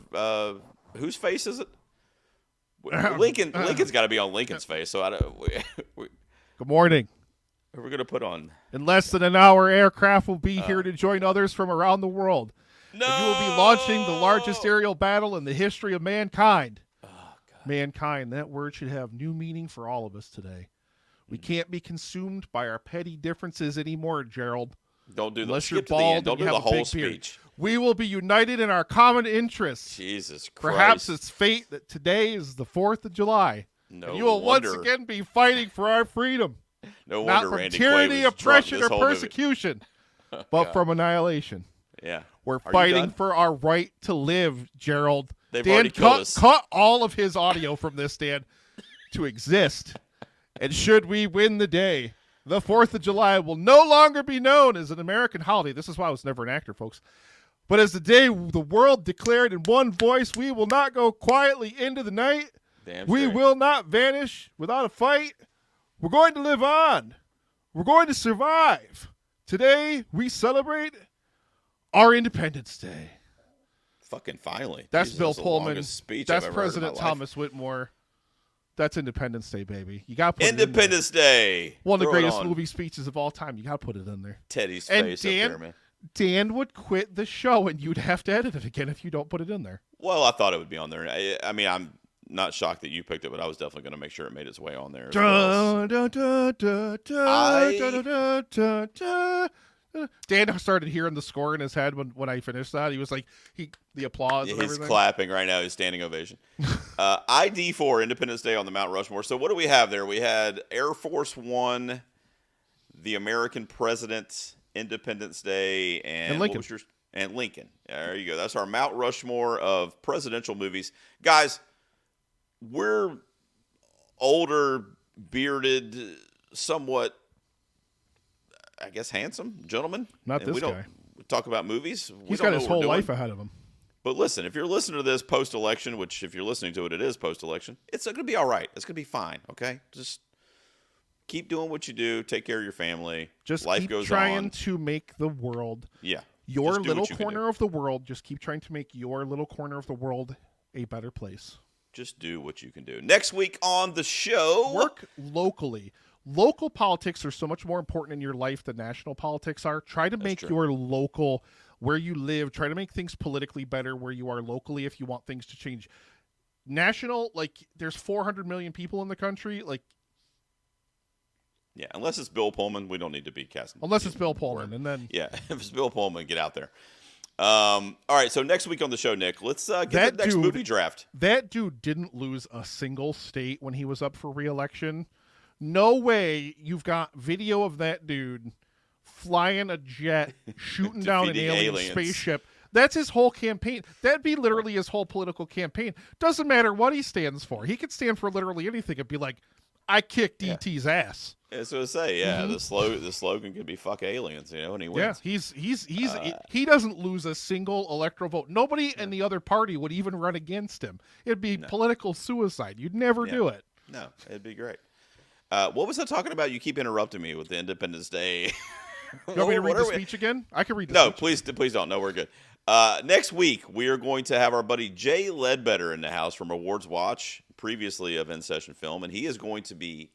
whose face is it? Lincoln's got to be on Lincoln's face. So I don't. Good morning. What are we going to put on? In less than an hour, aircraft will be here to join others from around the world. No, and you will be launching the largest aerial battle in the history of mankind. Oh, God. Mankind. That word should have new meaning for all of us today. We can't be consumed by our petty differences anymore, Gerald. Don't do unless you're bald. Don't do the whole speech. We will be united in our common interests. Jesus Christ. Perhaps it's fate that today is the 4th of July. No and you will wonder. once again be fighting for our freedom. No Not wonder from Randy tyranny, Quaid was oppression, drunk or this whole persecution, but from annihilation. Yeah. We're fighting for our right to live, Gerald. They've already killed us. Cut all of his audio from this, Dan, to exist. And should we win the day, the 4th of July will no longer be known as an American holiday. This is why I was never an actor, folks. But as the day the world declared in one voice, we will not go quietly into the night. We will not vanish without a fight. We're going to live on. We're going to survive. Today, we celebrate our Independence Day. Fucking finally. That's Jesus, Bill the Pullman. longest speech That's I've ever heard in President my Thomas Whitmore. That's Independence Day, baby. You got to put Independence Day. One of the greatest movie speeches of all time. You got to put it in there. Teddy's face up there, man. Dan would quit the show, and you'd have to edit it again if you don't put it in there. Well, I thought it would be on there. I mean, I'm not shocked that you picked it, but I was definitely going to make sure it made its way on there. Dan started hearing the score in his head when I finished that. He was like, the applause and everything. He's clapping right now. He's standing ovation. ID for Independence Day on the Mount Rushmore. So what do we have there? We had Air Force One, the American President, Independence Day, and Lincoln. What was and Lincoln. There you go. That's our Mount Rushmore of presidential movies. Guys, we're older, bearded, somewhat, I guess, handsome gentlemen. Not and this we don't guy. Talk about movies. He's got his whole life ahead of him. But listen, if you're listening to this post-election, which if you're listening to it, it is post-election, it's going to be all right. It's going to be fine, okay? Just keep doing what you do. Take care of your family. Just life keep goes trying on. to make the world your little corner of the world. Just keep trying to make your little corner of the world a better place. Just do what you can do. Next week on the show, work locally. Local politics are so much more important in your life than national politics are. Try to make your local, where you live, try to make things politically better where you are locally if you want things to change. National, there's 400 million people in the country. Yeah, unless it's Bill Pullman, we don't need to be casting. Unless it's Bill Pullman, and then if it's Bill Pullman, get out there. All right, so next week on the show, Nick, let's get the next movie draft. That dude didn't lose a single state when he was up for re-election. No way you've got video of that dude flying a jet, shooting down an alien spaceship. That's his whole campaign. That'd be literally his whole political campaign. Doesn't matter what he stands for. He could stand for literally anything and be like, I kicked ET's ass. That's what I say. Yeah, the slogan could be "fuck aliens," and he wins. Yeah, he doesn't lose a single electoral vote. Nobody in the other party would even run against him. It'd be political suicide. You'd never do it. No, it'd be great. What was I talking about? You keep interrupting me with the Independence Day. You want me to read the speech again? I can read the speech. No, please don't. No, we're good. Next week, we are going to have our buddy Jay Ledbetter in the house from Awards Watch, previously of In Session Film, and he is going to be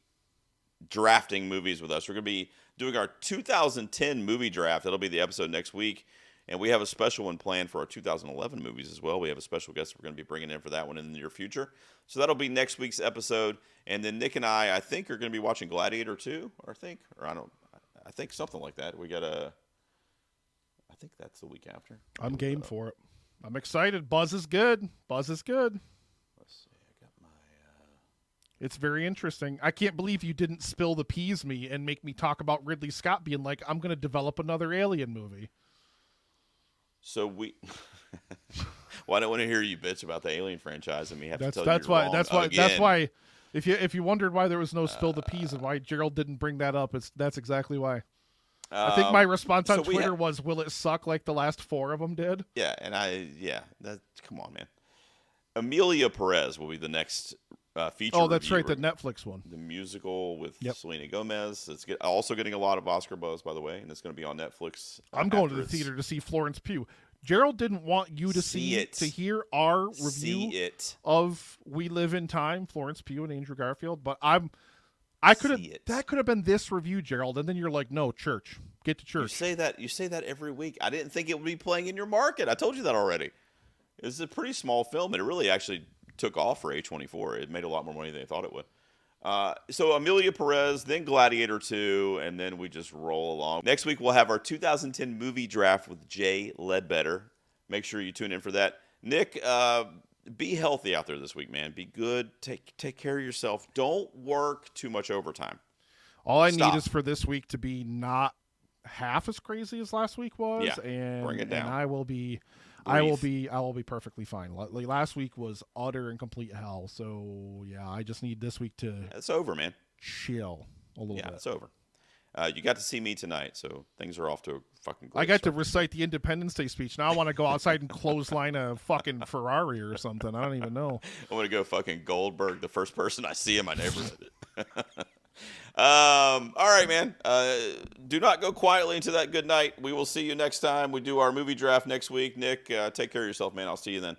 drafting movies with us. We're going to be doing our 2010 movie draft. That'll be the episode next week. And we have a special one planned for our 2011 movies as well. We have a special guest we're going to be bringing in for that one in the near future. So that'll be next week's episode. And then Nick and I think, are going to be watching Gladiator 2, I think something like that. I think that's the week after. I'm game for it. I'm excited. Buzz is good. Let's see. I got my... It's very interesting. I can't believe you didn't spill the peas me and make me talk about Ridley Scott being like, I'm going to develop another Alien movie. So we... Well, I don't want to hear you bitch about the Alien franchise and me have to tell that's you why wrong that's why again. that's why if you wondered why there was no spill the peas and why Gerald didn't bring that up, that's exactly why. I think my response on Twitter was, "Will it suck like the last 4 of them did?" Yeah, and come on, man. Emilia Perez will be the next feature. Oh, that's review, right, the Netflix one, the musical with Selena Gomez. It's also getting a lot of Oscar buzz, by the way, and it's going to be on Netflix. I'm going to the theater to see Florence Pugh. Gerald didn't want you to hear our review of We Live in Time, Florence Pugh and Andrew Garfield, but that could have been this review, Gerald, and then you're like, no, church. Get to church. You say that every week. I didn't think it would be playing in your market. I told you that already. It's a pretty small film, and it really actually took off for A24. It made a lot more money than they thought it would. So Emilia Perez, then Gladiator 2, and then we just roll along. Next week, we'll have our 2010 movie draft with Jay Ledbetter. Make sure you tune in for that. Nick, be healthy out there this week, man. Be good. Take care of yourself. Don't work too much overtime. All I need is for this week to be not half as crazy as last week was, and bring it down. And I will be perfectly fine. Last week was utter and complete hell. So yeah, I just need this week to. It's over, man. Chill a little bit. Yeah, it's over. You got to see me tonight, so things are off to a fucking great I got start. to recite the Independence Day speech. Now I want to go outside and clothesline a fucking Ferrari or something. I don't even know. I want to go fucking Goldberg, the first person I see in my neighborhood. All right, man. Do not go quietly into that good night. We will see you next time. We do our movie draft next week. Nick, take care of yourself, man. I'll see you then.